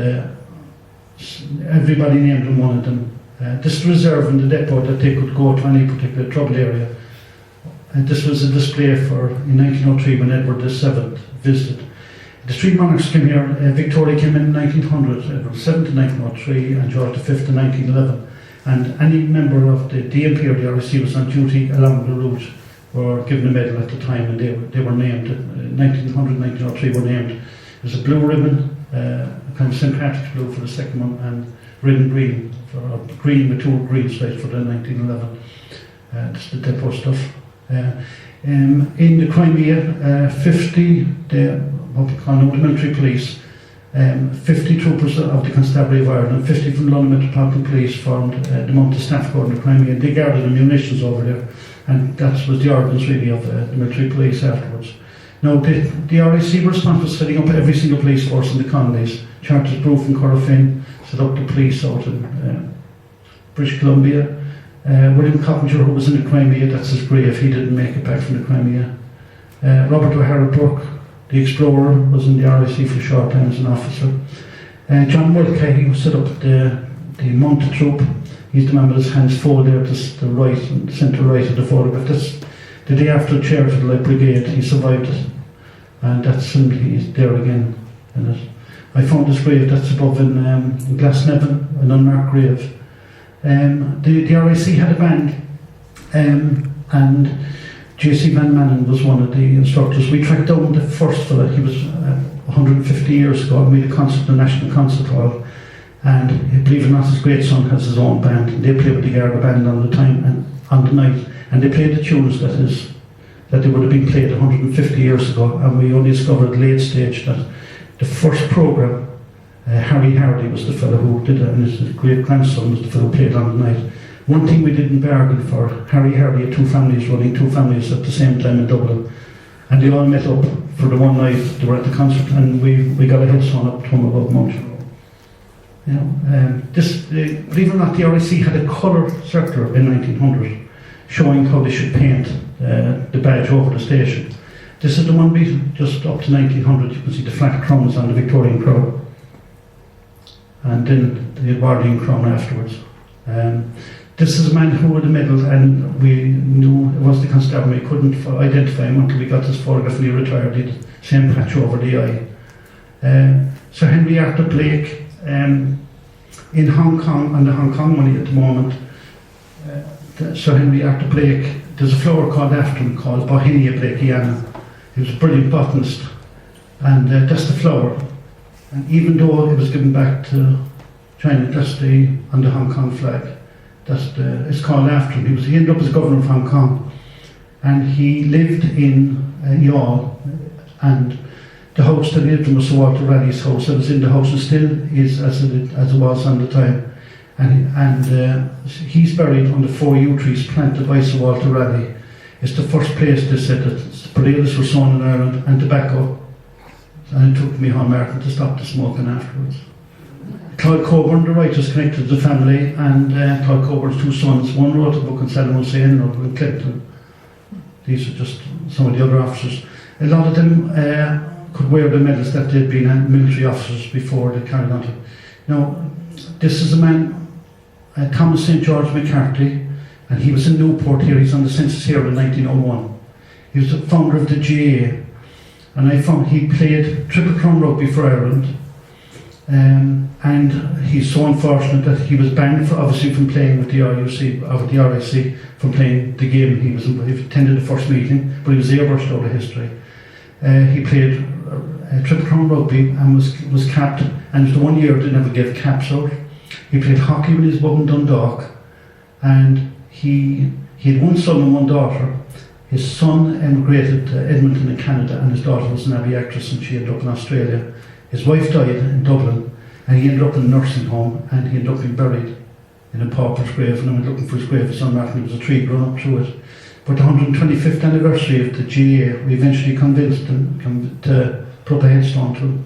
everybody named in one of them. This reserve in the depot that they could go to any particular trouble area. And this was a display in 1903 when Edward VII visited. The three monarchs came here. Victoria came in 1900, Edward VII in 1903, and George V in 1911. And any member of the DMP or the RIC was on duty along the route were given a medal at the time, and they were named. 1900, 1903 were named. There was a blue ribbon, kind of St. Patrick's blue for the second one, and red and green, green with two green stripes for the 1911. That's the depot stuff. In the Crimea, 50, what we call now the military police, 50 troopers of the Constabulary of Ireland, 50 from London Metropolitan Police formed the Mounted Staff Corps in the Crimea, and they guarded the munitions over there, and that was the organs really of the military police afterwards. Now the RIC were responsible for setting up every single police force in the colonies. Charters Proof and Corofin set up the police out in British Columbia. William Coppinger, who was in the Crimea, that's his grave, he didn't make it back from the Crimea. Robert O'Hara Burke, the explorer, was in the RIC for a short time as an officer. John Mulcahy, who set up the mounted troop, he's the man with his hands folded there to the right and centre right of the photograph. That's the day after the chair of the Light Brigade. He survived it, and that's him. He's there again in it. I found his grave, that's above in Glasnevin, an unmarked grave. The RIC had a band, and J.C. Van Manen was one of the instructors. We tracked down the first fella. He was 150 years ago, made a concert in the National Concert Hall, and believe it or not, his great son has his own band, and they play with the Garda band on the time and on the night, and they played the tunes that they would have been played 150 years ago. And we only discovered late stage that the first programme, Harry Hardy was the fellow who did it, and his great grandson was the fellow who played on the night. One thing we didn't bargain for, Harry Hardy had two families running two families at the same time in Dublin, and they all met up for the one night they were at the concert, and we got a head sewn up to him above Mount. You know, believe it or not, the RIC had a colour circular in 1900 showing how they should paint the badge over the station. This is the one just up to 1900. You can see the flat crowns on the Victorian crown, and then the Edwardian crown afterwards. This is a man who had a medal, and we knew it was the Constabulary. We couldn't identify him until we got this photograph and he retired. He had the same patch over the eye. Sir Henry Arthur Blake, in Hong Kong, on the Hong Kong money at the moment, Sir Henry Arthur Blake, there's a flower called after him called Bohenia Blakeiana. He was a brilliant botanist, and that's the flower. And even though it was given back to China, that's on the Hong Kong flag. It's called after him. He ended up as governor of Hong Kong, and he lived in Youghal, and the house that he lived in was Sir Walter Raleigh's house. It was in the house and still is as it was on the time. And he's buried under 4 yew trees planted by Sir Walter Raleigh. It's the first place they said that potatoes were sown in Ireland and tobacco. And it took me home, Martin, to stop the smoking afterwards. Clyde Coburn, the writer's connected to the family, and Clyde Coburn's two sons. One wrote a book on Saddam Hussein, another in Clinton. These are just some of the other officers. A lot of them could wear the medals that they'd been military officers before they carried on to. Now, this is a man, Thomas St. George McCarthy, and he was in Newport here. He's on the census here in 1901. He was the founder of the GA, and I found he played Triple Crown rugby for Ireland, and he's so unfortunate that he was banned obviously from playing with the RIC, from playing the game. He attended the first meeting, but he was airbrushed out of history. He played Triple Crown rugby and was capped, and it was the 1 year they never gave caps out. He played hockey with his mum in Dundalk, and he had one son and one daughter. His son emigrated to Edmonton in Canada, and his daughter was an abbey actress, and she ended up in Australia. His wife died in Dublin, and he ended up in a nursing home, and he ended up being buried in a pauper's grave. And I went looking for his grave, his unmarked, and there was a tree growing up through it. But the 125th anniversary of the GA, we eventually convinced them to put up a headstone to him.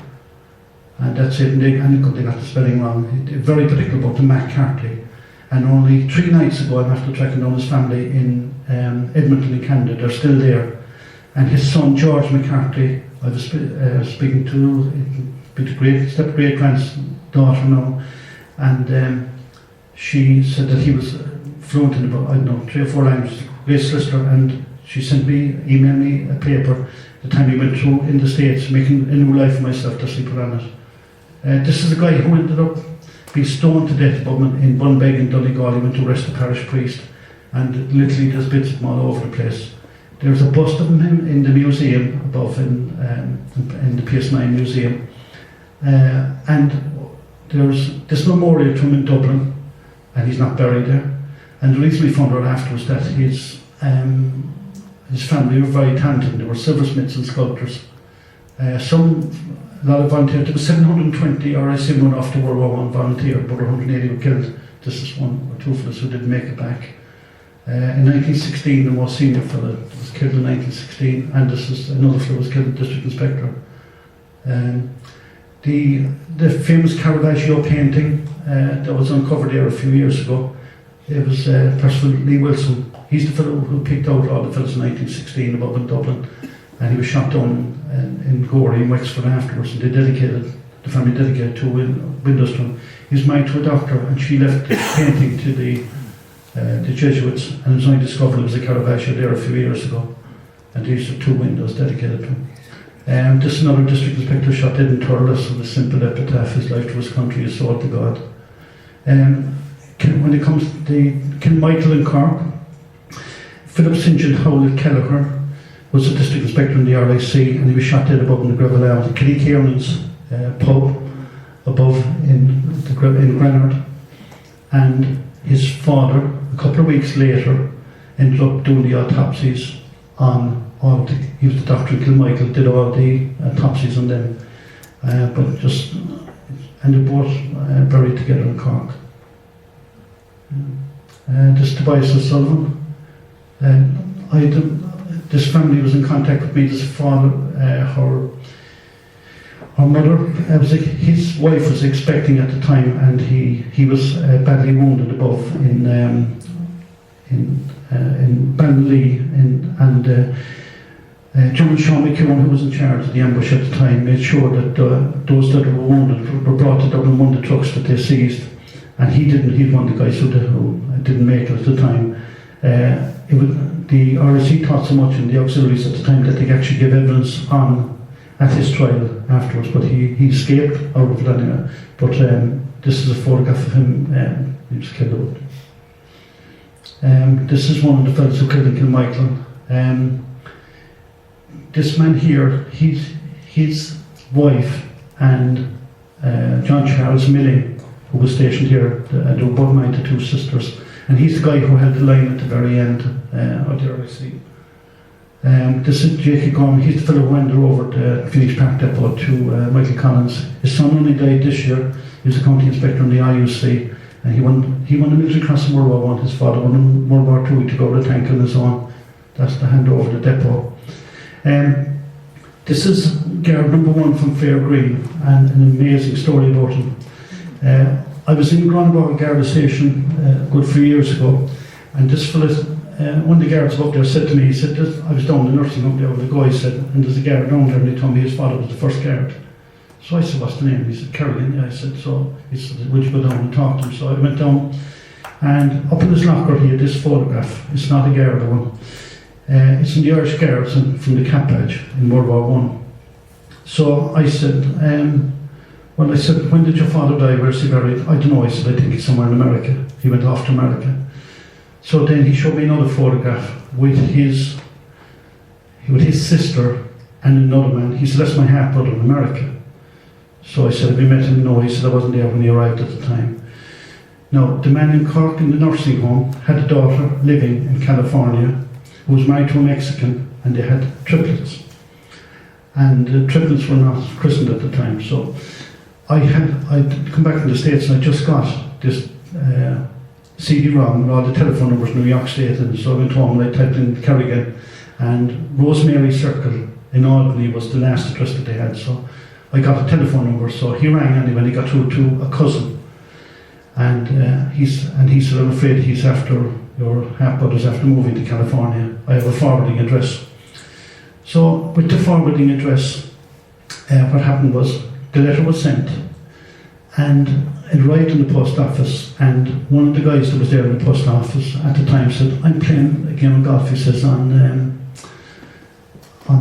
And that's it, and they got the spelling wrong. Very particular about the McCarthy. And only 3 nights ago, I'm after tracking down his family in Edmonton in Canada. They're still there. And his son, George McCarthy, I was speaking to, step-great-granddaughter now, and she said that he was fluent in about, 3 or 4 languages, great solicitor, and she emailed me a paper the time he went through in the States, making a new life for myself, to sleep on it. This is a guy who ended up being stoned to death in Bunbeg in Donegal. He went to arrest the parish priest, and literally there's bits of him all over the place. There's a bust of him in the museum above in the PS9 museum, and there's this memorial to him in Dublin, and he's not buried there. And the reason we found out afterwards that his family were very talented. They were silversmiths and sculptors. A lot of volunteers. There was 720 RIC went off to World War I volunteer, but 180 were killed. This is 1 or 2 fellows who didn't make it back. In 1916, the most senior fellow was killed in 1916, and this is another fellow was killed, district inspector. The famous Caravaggio painting that was uncovered there a few years ago, it was Percival Lee Wilson. He's the fellow who picked out all the fellows in 1916 above in Dublin, and he was shot down in Gorey in Wexford afterwards, and the family dedicated 2 windows to him. He was married to a doctor, and she left the painting to the Jesuits, and it was only discovered it was a Caravaggio there a few years ago, and these are 2 windows dedicated to him. This is another district inspector shot dead in Thurles with a simple epitaph: his life to his country, his soul to God. When it comes to the Kilmichael in Cork, Philip St. John Howlett Kelleher was a district inspector in the RIC, and he was shot dead above in the Gravel Alley, Kenny Kiernan's pub above in Granard. And his father, a couple of weeks later, ended up doing the autopsies on he was the doctor in Kilmichael, did all the autopsies on them, and they're both buried together in Cork. This is Tobias O'Sullivan. This family was in contact with me. This father, her mother, his wife was expecting at the time, and he was badly wounded above in Banley, and John Sean McEwen, who was in charge of the ambush at the time, made sure that those that were wounded were brought to Dublin, one of the trucks that they seized, and he's one of the guys who didn't make it at the time. The RIC thought so much in the auxiliaries at the time that they could actually give evidence at his trial afterwards, but he escaped out of it anyway. But this is a photograph of him. He was killed out. This is one of the fellows who killed in Kilmichael. This man here, his wife and John Charles Milling, who was stationed here, they were both married to 2 sisters, and he's the guy who held the line at the very end of the RIC. This is Jacob Gorman. He's the fellow who went over to Phoenix Park Depot to Michael Collins. His son only died this year. He was a county inspector in the IUC, and he won the military cross in World War I. His father won in World War II. He took over the tank on his own. That's the handover the depot. This is guard number 1 from Fair Green, and an amazing story about him. I was in Granbrook Garda station a good few years ago, and this fella, one of the guards up there said to me, he said, I was down in the nursing home there with a guy, he said, and there's a guard down there, and he told me his father was the first guard. So I said, what's the name? He said, Kerrigan. Yeah, I said, so he said, would you go down and talk to him? So I went down, and up in his locker he had this photograph. It's not a Garda one. It's in the Irish Guards from the cap badge in World War I. So I said, when did your father die? Where's he buried? I don't know. I said, I think he's somewhere in America. He went off to America. So then he showed me another photograph with his sister and another man. He said, that's my half brother in America. So I said, have you met him? No. He said, I wasn't there when he arrived at the time. Now, the man in Cork in the nursing home had a daughter living in California, who was married to a Mexican, and they had triplets. And the triplets were not christened at the time. So I'd come back from the States and I just got this CD-ROM with all the telephone numbers in New York State, and so I went home and I typed in Kerrigan, and Rosemary Circle in Albany was the last address that they had. So I got a telephone number, so he rang anyway, and he got through to a cousin. And he said, I'm afraid he's after, your half-brother's after moving to California. I have a forwarding address. So with the forwarding address, what happened was the letter was sent, and it arrived in the post office, and one of the guys that was there in the post office at the time said, I'm playing a game of golf, he says, on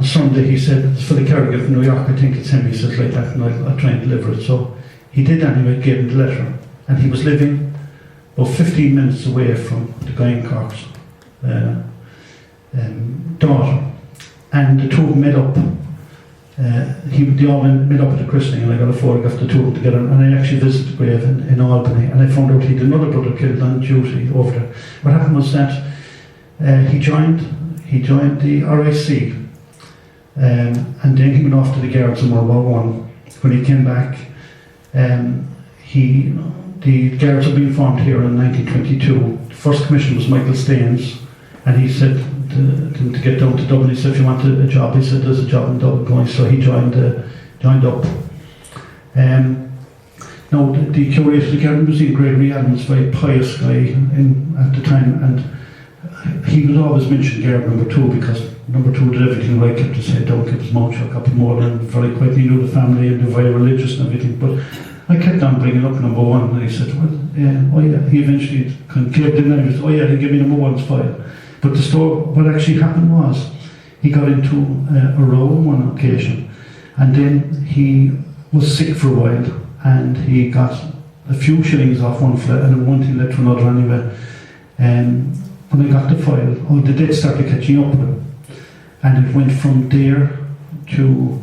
Sunday. He said, it's for the Kerrigan from New York, I think it's him. He says, like that, and I'll try and deliver it. So he did anyway, gave him the letter, and he was living about 15 minutes away from the guy in Cork's daughter, and the two of them met up. They all met up at the christening, and I got a photograph of the two of them together, and I actually visited the grave in Albany, and I found out he'd another brother killed on duty over there. What happened was that he joined the RIC, and then he went off to the Guards in World War I. When he came back, the Guards had been formed here in 1922. The first commission was Michael Staines, and he said to get down to Dublin. He said, if you want a job, he said, there's a job in Dublin going. So he joined up. Now, the curator of the Garda Museum, Gregory Allen, was a very pious guy at the time, and he would always mention Garda number 2, because number 2 did everything right, kept his head down, kept his mouth shut, got more than very quickly, knew the family, and they were very religious and everything. But I kept on bringing up number 1, and he said, he eventually concluded, and he said, he'll give me number 1's file. But what actually happened was, he got into a row on one occasion, and then he was sick for a while, and he got a few shillings off one fella, and then one thing led to another anyway. When I got the file, the debt started catching up with him, and it went from there to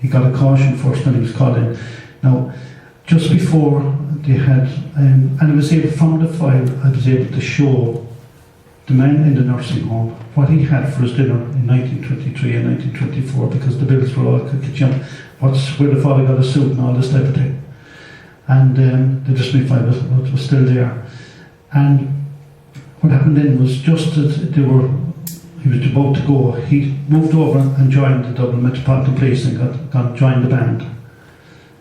he got a caution first, and he was called in. Now, just before they had, and I was able to find the file, I was able to show the man in the nursing home what he had for his dinner in 1923 and 1924, because the bills were all catching up. Where the father got a suit and all this type of thing. And the disciplinary file was still there. And what happened then was, just as he was about to go, he moved over and joined the Dublin Metropolitan Police and joined the band.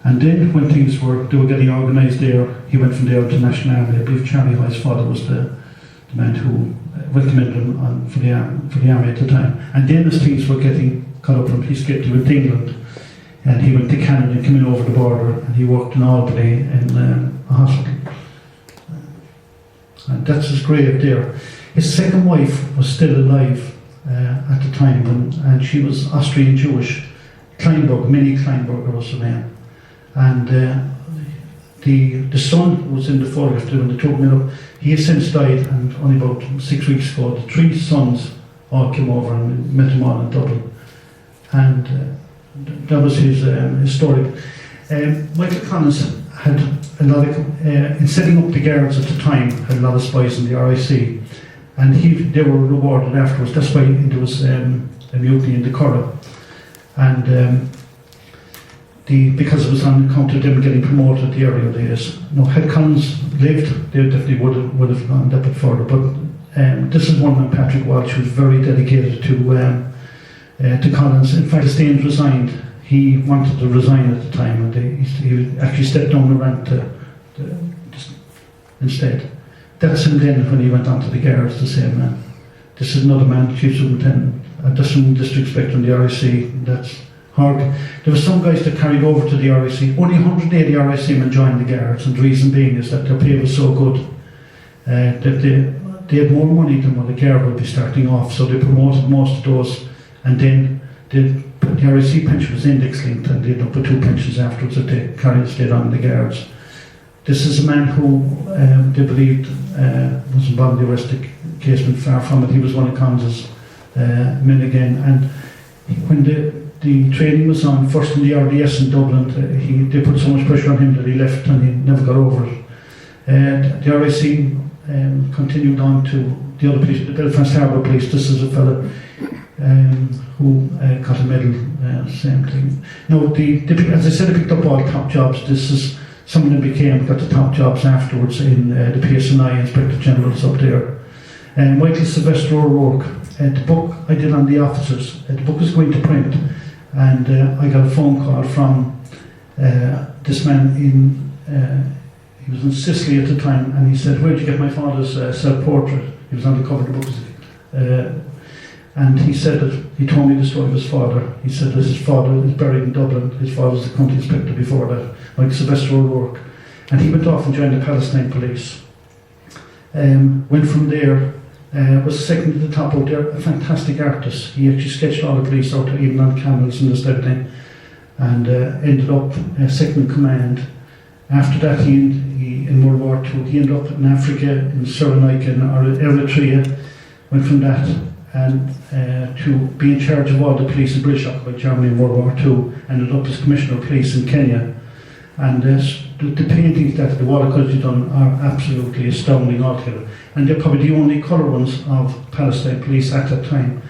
And then when they were getting organised there, he went from there to National Army. I believe Charlie Hy's father was the man who recommended him for the army at the time. And then as things were getting caught up, he escaped. He went to England, and he went to Canada and came in over the border, and he worked in Albany in a hospital. And that's his grave there. His second wife was still alive at the time, and she was Austrian Jewish. Minnie Kleinberger was her name. And the son was in the photograph when they took me up. He has since died, and only about 6 weeks ago, the 3 sons all came over and met him all in Dublin. And that was his story. Michael Collins had a lot of, in setting up the Guards at the time, had a lot of spies in the RIC, and they were rewarded afterwards. That's why there was a mutiny in the Curragh. And because it was on account of them getting promoted at the earlier days. No, had Collins lived, they definitely would have gone that bit further. But this is one man, Patrick Walsh, who was very dedicated to Collins. In fact, Staines resigned. He wanted to resign at the time, and he actually stepped down the rank instead. That's him then when he went on to the Guards, the same man. This is another man, Chief Superintendent, Assistant District Inspector in the RIC. That's hard. There were some guys that carried over to the RIC. Only 180 RIC men joined the Guards, and the reason being is that their pay was so good that they had more money than what the Guard would be starting off, so they promoted most of those, and then the RIC pension was index linked, and they ended up with 2 pensions afterwards that they stayed on the Guards. This is a man who they believed was involved in the arrest case, but far from it. He was one of Collins's men again, and when the training was on, first in the RDS in Dublin, they put so much pressure on him that he left, and he never got over it. The RIC continued on to the other police, the Belfast Harbour Police, this is a fella who got a medal, same thing. No, as I said, I picked up all top jobs. This is, some of them got the top jobs afterwards in the PSNI, Inspector Generals up there. Michael Sylvester O'Rourke, the book I did on the officers, the book is going to print, and I got a phone call from this man he was in Sicily at the time, and he said, "Where'd you get my father's self-portrait?" He was on the cover of the book. And he said that, he told me the story of his father. He said that his father is buried in Dublin. His father was the county inspector before that, like Sylvester O'Rourke. And he went off and joined the Palestine Police. Went from there, was second to the top out there, a fantastic artist. He actually sketched all the police out there, even on camels and this type of thing. And ended up second in command. After that, he in World War II, he ended up in Africa, in Cyrenaica or Eritrea. Went from that and to be in charge of all the police in British occupied Germany in World War II. Ended up as Commissioner of Police in Kenya. And the paintings that the watercolours you've done are absolutely astounding altogether. And they're probably the only colour ones of Palestine Police at that time.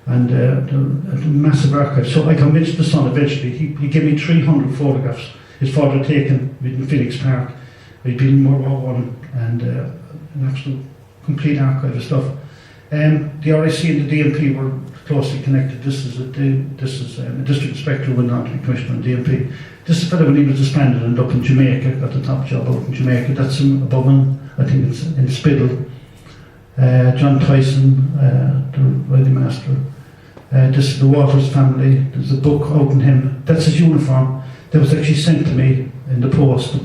And a massive archive. So I convinced the son eventually. He gave me 300 photographs. His father had taken in Phoenix Park. He'd been in World War I, and an absolute complete archive of stuff. The RIC and the DMP were closely connected. This is a district inspector who went on to be commissioner in DMP. This is a fellow when he was disbanded and up in Jamaica, got the top job out in Jamaica. That's him above him, I think it's in Spiddle. John Tyson, the riding master. This is the Waters family. There's a book out in him. That's his uniform. That was actually sent to me in the post,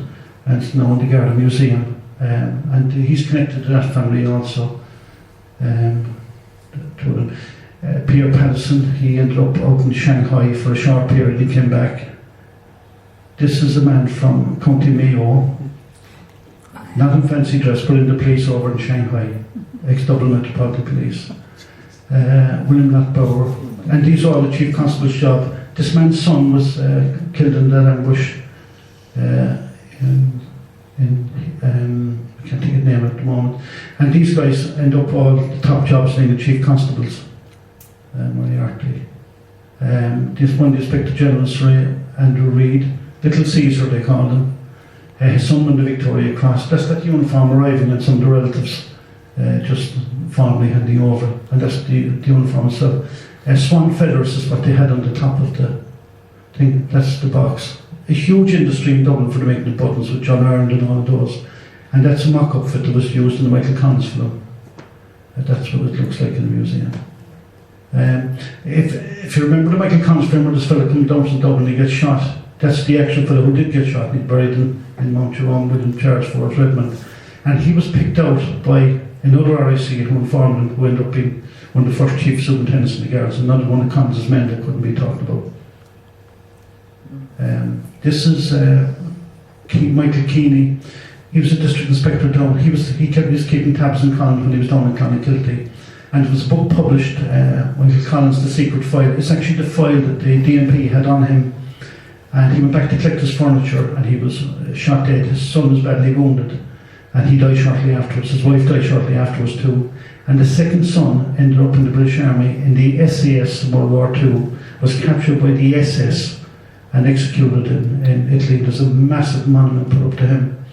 and it's now in the Garda Museum. And he's connected to that family also. Pierre Patterson, he ended up out in Shanghai for a short period. He came back. This is a man from County Mayo, not in fancy dress, but in the police over in Shanghai, ex-Dublin Metropolitan Police. William Lockbauer, and these are all the Chief Constable's job. This man's son was killed in that ambush I can't think of the name at the moment. And these guys end up all the top jobs being the Chief Constables, Moriarty. This one, the Inspector General, Andrew Reid, Little Caesar they call him. His son won the Victoria Cross. That's that uniform arriving and some of the relatives just fondly handing over. And that's the uniform itself. Swan feathers is what they had on the top of the thing. That's the box. A huge industry in Dublin for the making of buttons with John Ireland and all of those. And that's a mock-up fit that was used in the Michael Collins film. That's what it looks like in the museum. If you remember the Michael Collins film where this fellow comes down from Dublin, he gets shot. That's the actual fellow who did get shot. He's buried in Mount Jerome within Charles Fort Redmond. And he was picked out by another RIC who informed him, who ended up being one of the first chief superintendents in the Guards, another one of Collins' men that couldn't be talked about. This is Michael Keeney. He was a district inspector down. He was keeping tabs in Collins when he was down in Clonakilty. And it was a book published, Michael Collins, The Secret File. It's actually the file that the DMP had on him. And he went back to collect his furniture and he was shot dead. His son was badly wounded and he died shortly afterwards. His wife died shortly afterwards too. And the second son ended up in the British Army in the SAS in World War II, was captured by the SS and executed in Italy. There's a massive monument put up to him.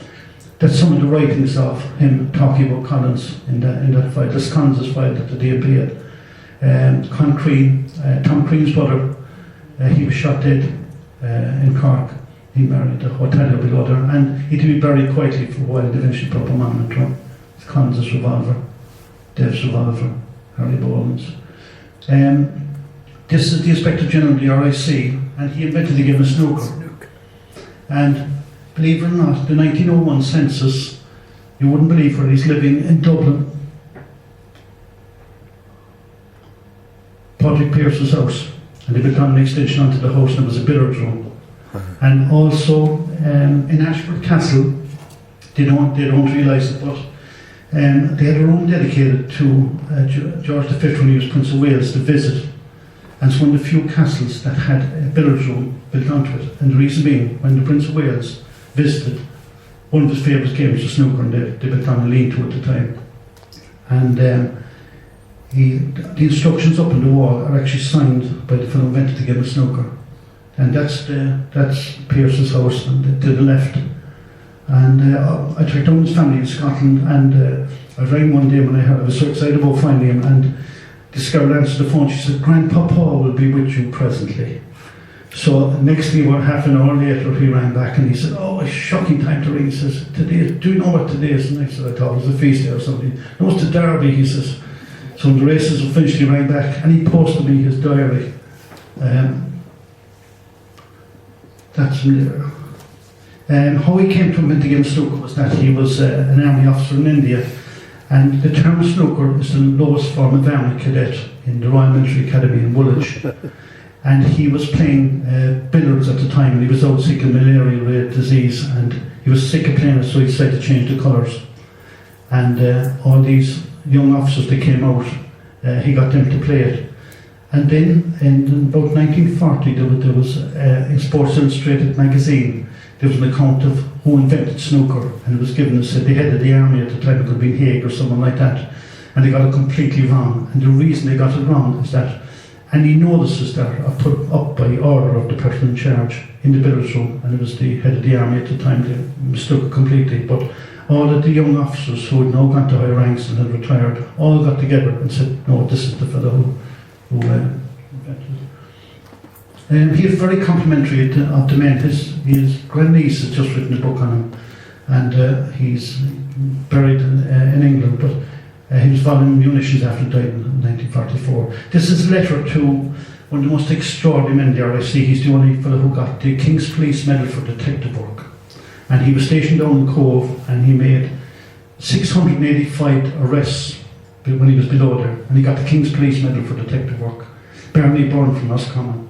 That's some of the writings of him talking about Collins in that file. That's Collins' file that the DMP had. Tom Crean's brother, he was shot dead in Cork. He married a hotel below there, and he did be buried quietly for a while and eventually put up a monument to him. It's Collins' revolver, Dev's revolver, Harry Boland's. This is the Inspector General of the RIC, and he invented the game of snooker. And believe it or not, the 1901 census, you wouldn't believe where he's living in Dublin. Patrick Pearce's house. And they built on an extension onto the house and it was a billiards room. And also in Ashford Castle, they don't realise it, but they had a room dedicated to George V when he was Prince of Wales to visit. And it's one of the few castles that had a billiards room built onto it. And the reason being, when the Prince of Wales visited, one of his favourite games was snooker, and they built on a lean-to at the time. and the instructions up on the wall are actually signed by the fellow who invented the game of snooker, and that's Pearse's house to the left. And I tracked down his family in Scotland, and I rang one day when I was so excited about finding him, and this girl answered the phone. She said, "Grandpapa will be with you presently." So next thing, about half an hour later, he rang back and he said, "Oh, it's a shocking time to ring." He says, "Today, do you know what today is?" And I said, "I thought it was a feast day or something." "No, it's the Derby," he says. So when the races were finished, he rang back and he posted me his diary. That's from there. How he came to invent the game of snooker was that he was an army officer in India, and the term snooker is the lowest form of army cadet in the Royal Military Academy in Woolwich. And he was playing billiards at the time, and he was out sick of malaria disease, and he was sick of playing it, so he decided to change the colours. And all these young officers that came out, he got them to play it. And then in about 1940, there was in Sports Illustrated magazine, there was an account of who invented snooker, and it was given as the head of the army at the time. It could have been Haig or someone like that, and they got it completely wrong. And the reason they got it wrong is that any notices that are put up by order of the person in charge in the billiards room, and it was the head of the army at the time, they mistook it completely. But all of the young officers who had now gone to higher ranks and had retired all got together and said, "No, this is the fellow who invented it." He is very complimentary of the men. His grandniece has just written a book on him, and he's buried in England, but he was following munitions after he died in 1944. This is a letter to one of the most extraordinary men in the RIC. He's the only fellow who got the King's Police Medal for detective work. And he was stationed down in Cove, and he made 685 arrests when he was below there. And he got the King's Police Medal for detective work. Bernie Byrne from Roscommon.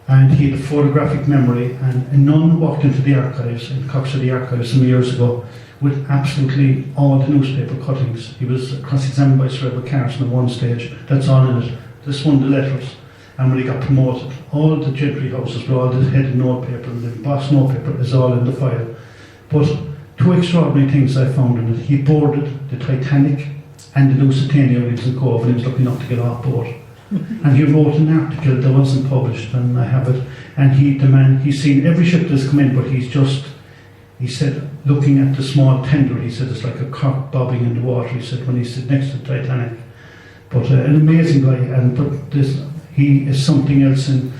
And he had a photographic memory, and none walked into the archives, in Cork City Archives some years ago, with absolutely all the newspaper cuttings. He was cross-examined by Sir Edward Carson at one stage. That's all in it. This one, the letters. And when he got promoted, all the gentry houses were all the head notepaper, and the boss notepaper is all in the file. But two extraordinary things I found in it. He boarded the Titanic and the Lusitania when he was in Cove, and he was lucky enough to get off board. And he wrote an article that wasn't published, and I have it. And he's seen every ship that's come in, but he said, looking at the small tender, he said it's like a cock bobbing in the water, he said, when he stood next to the Titanic. But an amazing guy, he is something else. And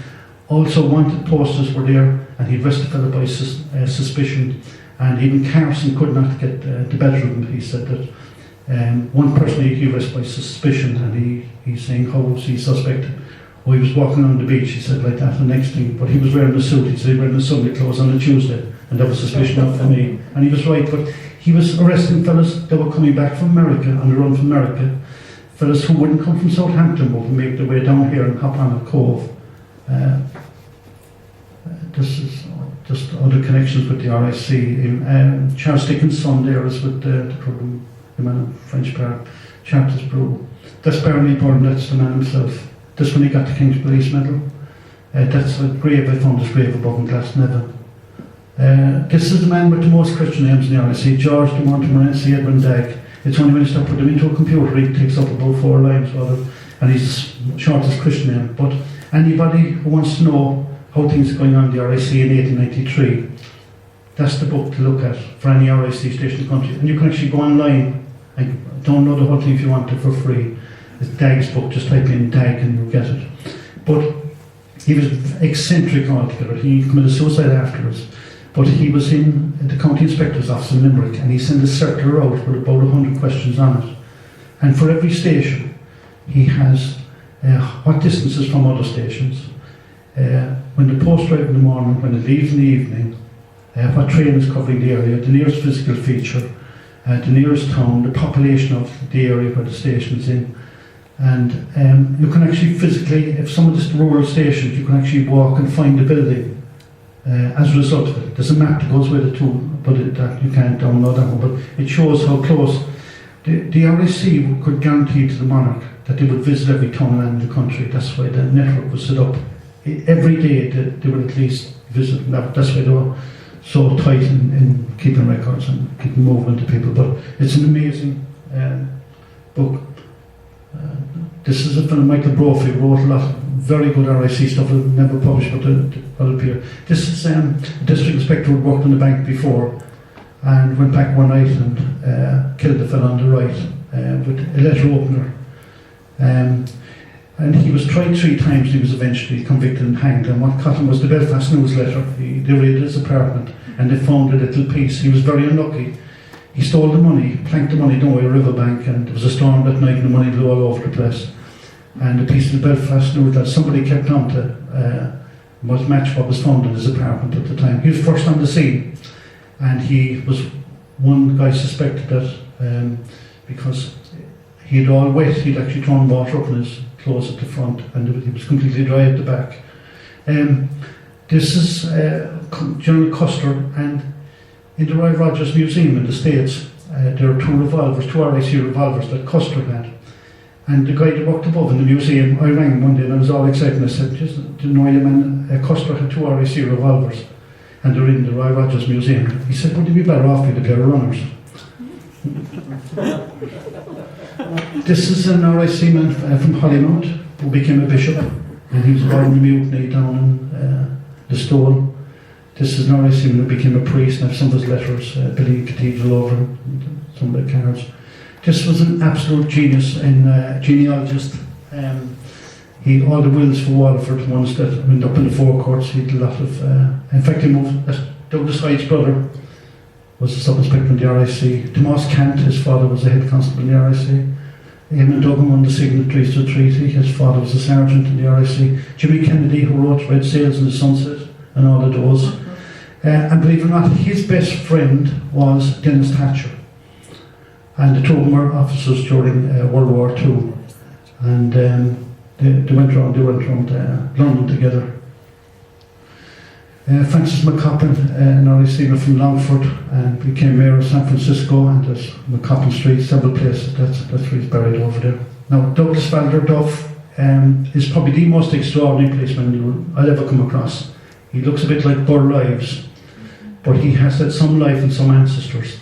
also wanted posters were there, and he'd arrested the fellow by suspicion, and even Carson could not get the better of him. He said that one person he arrested by suspicion, and he's saying, how was he suspected? Oh, he was walking on the beach, he said, like that, the next thing, but he was wearing a suit. He said he was wearing the Sunday clothes on a Tuesday, and that was suspicion enough for me. And he was right, but he was arresting fellas that were coming back from America, on the run from America, fellas who wouldn't come from Southampton, but would make their way down here and hop on a Cove. This is just other connections with the RIC. Charles Dickens' son there is with the man in French Park, Charters Brew. That's Bernie Byrne, that's the man himself. This when he got the King's Police Medal. That's a grave, I found his grave above in Glasnevin. This is the man with the most Christian names in the RIC, George de Montmorency Edmund Dagg. It's only when you start putting him into a computer, he takes up about 4 lines, and he's the shortest Christian name. But anybody who wants to know how things are going on in the RIC in 1893, that's the book to look at for any RIC station in the country. And you can actually go online and download the whole thing if you want to for free. It's Dagg's book, just type in Dagg and you'll get it. But he was eccentric altogether. He committed suicide afterwards. But he was in the County Inspector's office in Limerick, and he sent a circular out with about 100 questions on it. And for every station, he has what distances from other stations, when the post arrives in the morning, when it leaves in the evening, what train is covering the area, the nearest physical feature, the nearest town, the population of the area where the station is in. And you can actually physically, if some of the rural stations, you can actually walk and find the building as a result of it. There's a map that goes with it too, but that you can't download that one, but it shows how close. The RIC could guarantee to the monarch that they would visit every town and land in the country. That's why the network was set up. Every day they would at least visit. That's why they were so tight in keeping records and keeping movement to people. But it's an amazing book. This is a fellow, Michael Brophy, wrote a lot of very good RIC stuff, never published, but will appear. This is a district inspector who worked in the bank before and went back one night and killed the fellow on the right with a letter opener. And he was tried 3 times. He was eventually convicted and hanged. And what caught him was the Belfast newsletter. They raided his apartment and they found a little piece. He was very unlucky. He stole the money, planked the money down by a riverbank, and there was a storm that night and the money blew all over the place. And a piece of the Belfast newsletter somebody kept on to must match what was found in his apartment at the time. He was first on the scene, and he was one guy suspected that because he had all wet, he'd actually thrown water up in his clothes at the front, and he was completely dry at the back. This is General Custer, and in the Roy Rogers Museum in the States, there are 2 revolvers, 2 RIC revolvers that Custer had. And the guy that worked above in the museum, I rang him one day and I was all excited and I said, just didn't know you, man, Custer had 2 RIC revolvers and they're in the Roy Rogers Museum. He said, would you be better off with a pair of runners? This is an RIC man from Hollymount who became a bishop, and he was involved in the mutiny down in the Stole. This is an RIC man who became a priest, and I have some of his letters, building a cathedral over him, some of the cards. This was an absolute genius in genealogist. All the wills for Waterford, ones that went up in the forecourts, he did a lot of, in fact he moved, Douglas Hyde's brother was a sub-inspector in the RIC. Tomas Kant, his father, was a head constable in the RIC. Eamon Duggan, one of the signatories to the treaty, his father was a sergeant in the RIC. Jimmy Kennedy, who wrote Red Sails in the Sunset and all of those. And believe it or not, his best friend was Dennis Thatcher. And the 2 of them were officers during World War II. And they went around London together. Francis McCoppin, an RIC from Longford, and became mayor of San Francisco, and there's McCoppin Street, several places, that's where he's buried over there. Now, Douglas Valder Duff is probably the most extraordinary policeman I'll ever come across. He looks a bit like Burr Ives, but he has had some life and some ancestors.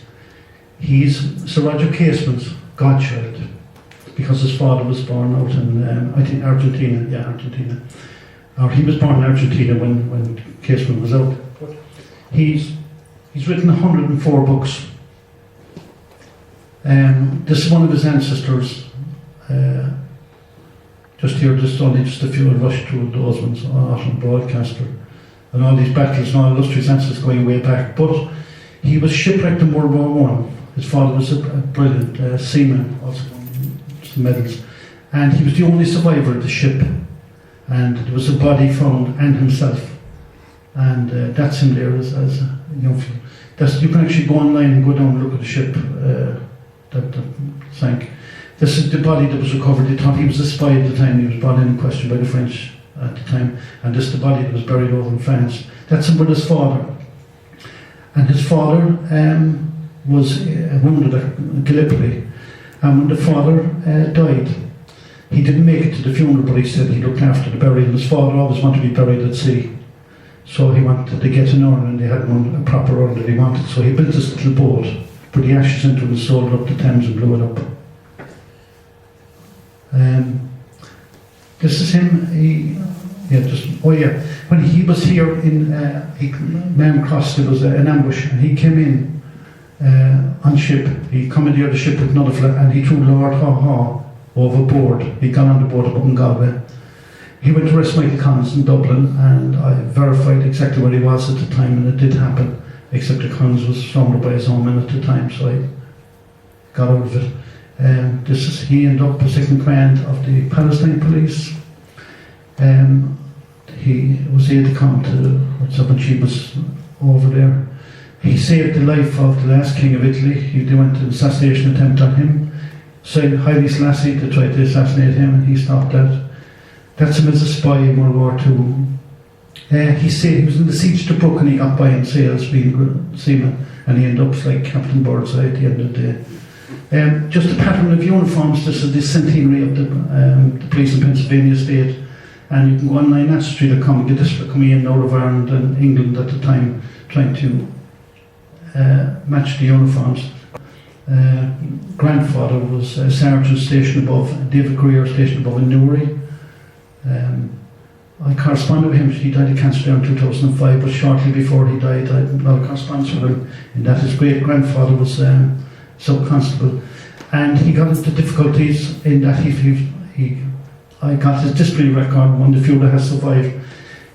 He's Sir Roger Caseman's godchild, because his father was born out in, I think, Argentina. Or he was born in Argentina when Caseman was out. But he's written 104 books. This is one of his ancestors. Just here, just a few, I'll rush through those ones, Autumn Broadcaster, and all these battles and all illustrious ancestors going way back. But he was shipwrecked in World War I. His father was a brilliant seaman, also won some medals. And he was the only survivor of the ship. And there was a body found, and himself. And that's him there as a young fellow. You can actually go online and go down and look at the ship that sank. This is the body that was recovered. They thought he was a spy at the time. He was brought in question by the French at the time. And this is the body that was buried over in France. That's him with his father. And his father was wounded at Gallipoli. And when the father died, he didn't make it to the funeral, but he said he looked after the burial. His father always wanted to be buried at sea. So he wanted to get an urn, and they had a proper urn that he wanted. So he built this little boat, put the ashes into it and sold it up the Thames and blew it up. This is him. When he was here in Mem Cross, there was an ambush, and he came in on ship. He commandeered the ship with another fella, and he threw Lord Haw overboard. He'd gone on the boat up in Galway. He went to arrest Michael Collins in Dublin, and I verified exactly where he was at the time, and it did happen, except that Collins was surrounded by his own men at the time, so I got out of it. He ended up as second command of the Palestine Police. He was aide-de-camp to when she was over there. He saved the life of the last king of Italy. They went to an assassination attempt on him. Sent Haile Selassie to try to assassinate him, and he stopped that. That's him as a spy in World War II. He was in the siege to Brook, and he got by in sales being a seaman, and he ended up like Captain Birdseye at the end of the day. Just a pattern of uniforms. This is the centenary of the police in Pennsylvania State, and you can go online ancestry.com and get this for coming in out of Ireland and England at the time, trying to match the uniforms. grandfather was a sergeant stationed above, David Greer stationed above in Newry. I corresponded with him. He died of cancer there in 2005, but shortly before he died, I had a lot of correspondence with him, in that his great grandfather was sub-constable, and he got into difficulties in that I got his disciplinary record, one of the few that has survived.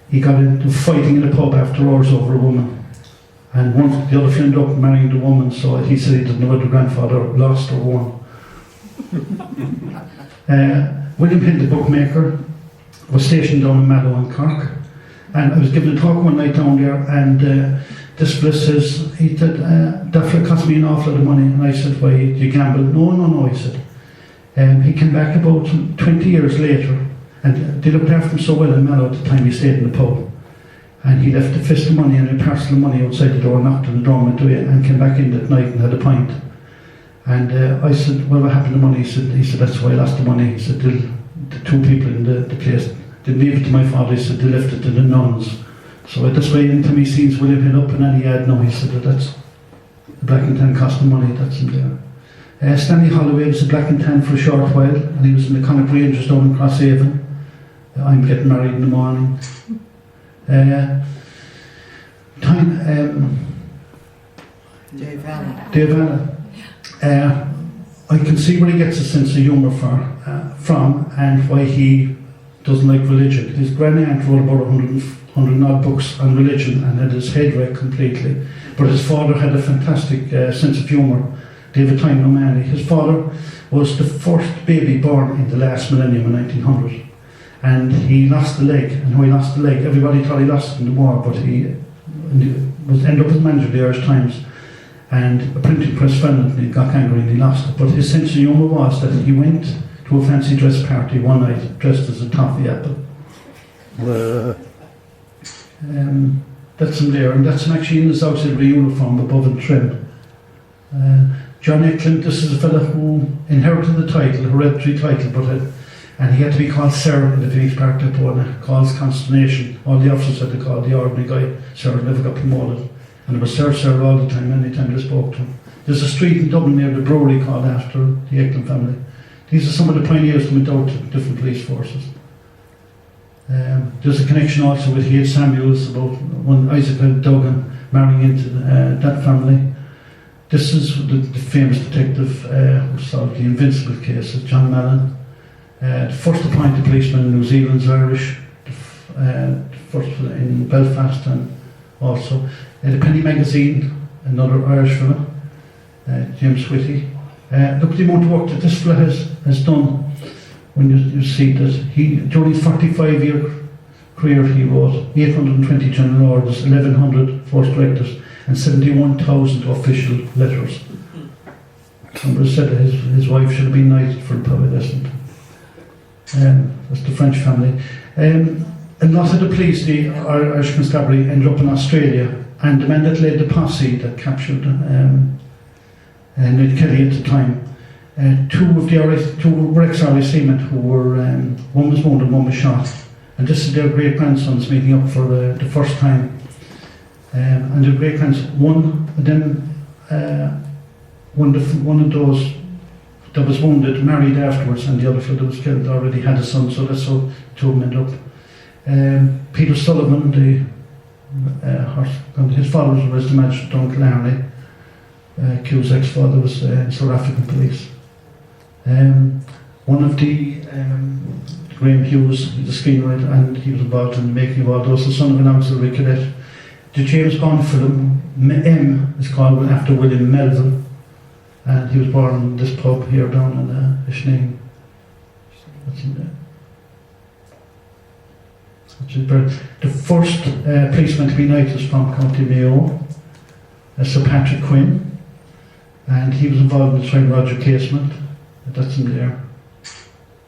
He got into fighting in a pub after hours over a woman, and the other ended up marrying the woman, so he said he didn't know whether the grandfather lost or won. William Hill, the bookmaker, was stationed down in Mallow in Cork, and I was given a talk one night down there, and this fellow says, he said, that fellow cost me an awful lot of money, and I said, why, do you gamble? No, he said. He came back about 20 years later, and they looked after him so well in Mallow at the time he stayed in the pub, and he left a fist of money and a parcel of money outside the door, knocked on the door, went away, and came back in that night and had a pint. And I said, well, what happened to the money? He said, that's why I lost the money. He said, the two people in the place didn't leave it to my father. He said, they left it to the nuns. So that's why anytime he sees William Hill up in any ad, no, he said, that's the black and tan cost of money, that's him there. Stanley Holloway was a black and tan for a short while, and he was in the Connacht Rangers down in Crosshaven. I'm getting married in the morning. Dave Allen. I can see where he gets a sense of humour from, and why he doesn't like religion. His grand-aunt wrote about 100 odd books on religion and had his head wrecked completely. But his father had a fantastic sense of humour, David Tyne O'Malley. His father was the first baby born in the last millennium in 1900. And he lost the leg, and when he lost the leg, everybody thought he lost it in the war, but he ended up as manager of the Irish Times, and a printing press fell and he got angry and he lost it. But his sense of humour was that he went to a fancy dress party one night dressed as a toffee apple. That's him there, and that's him actually in his auxiliary uniform above and trim. John Eklund, this is a fellow who inherited the title, hereditary title, and he had to be called Sir in the Phoenix Park Depot, and it caused consternation. All the officers had to call the ordinary guy Sir, never got promoted. And it was Sir all the time, anytime they spoke to him. There's a street in Dublin near the brewery called after the Eklund family. These are some of the pioneers who went out to different police forces. There's a connection also with H. Samuels about one Isaac Duggan marrying into that family. This is the famous detective who solved the Invincible case, John Mallon. The first appointed policeman in New Zealand's Irish, the first in Belfast, and also the Penny Magazine, another Irish fellow, James Whitty. Look at the amount of work that this fellow has done. When you see that during his 45-year career, he wrote 820 general orders, 1,100 force directives, and 71,000 official letters. Somebody said that his wife should have been knighted for the public lesson. That's the French family. A lot of the police, the Irish Constabulary, ended up in Australia, and the man that led the posse that captured Ned Kelly at the time, two were ex-RIC seamen who were, one was wounded, one was shot, and this is their great-grandsons meeting up for the first time. And their great-grandsons, one of those that was wounded married afterwards, and the other fellow that was killed already had a son, so that's how two of them ended up. Peter Sullivan, his father was arrested magistrate down Killarney. Cusack's father was in South African police. One of the Graham Hughes, the screenwriter, and he was involved in the making of all those, the son of an auxiliary cadet. The James Bond film, M, is called after William Melville, and he was born in this pub here down in Ishneen. That's in there. The first policeman to be knighted was from County Mayo, Sir Patrick Quinn, and he was involved in the Sir Roger casement. That's him there.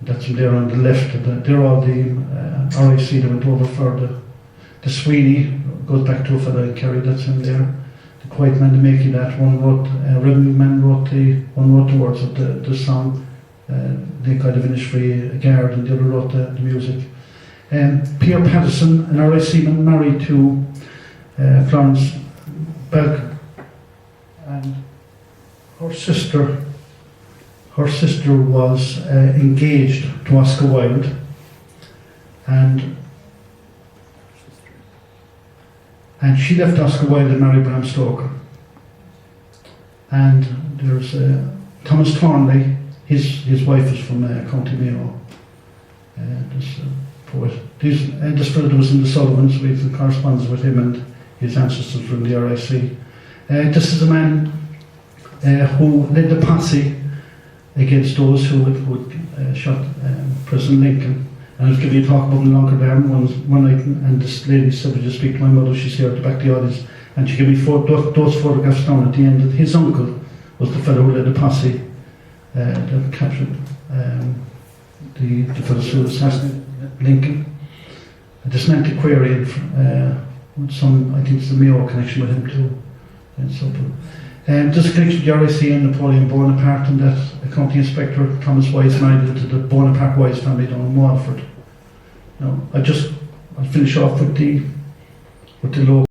That's him there on the left. They're all the RIC that went over for the Sweeney, goes back to a fellow in Kerry, that's him there. The Quiet Man, the Making That, one wrote the words of the song, They Kind of Finish Free Guard, and the other wrote the music. Pierre Patterson, an RIC man married to Florence Belkin, and her sister was engaged to Oscar Wilde, and she left Oscar Wilde and married Bram Stoker. And there's Thomas Thornley, his wife is from County Mayo. This poet. This fellow was in the Sullivans, we have correspondence with him and his ancestors from the RIC. This is a man who led the posse against those who had shot President Lincoln. And I was giving a talk about the longer arm one night, and this lady said, "Would you speak to my mother? She's here at the back of the audience." And she gave me those photographs down at the end. That his uncle was the fellow who led the posse that captured the fellow who assassinated Lincoln. There's an antiquarian with some, I think it's the Mayo connection with him too. And so there's a connection with the RIC and Napoleon Bonaparte, and that County Inspector Thomas Wise married into the Bonaparte Wise family down in Waterford. Now, I'll finish off with the logo.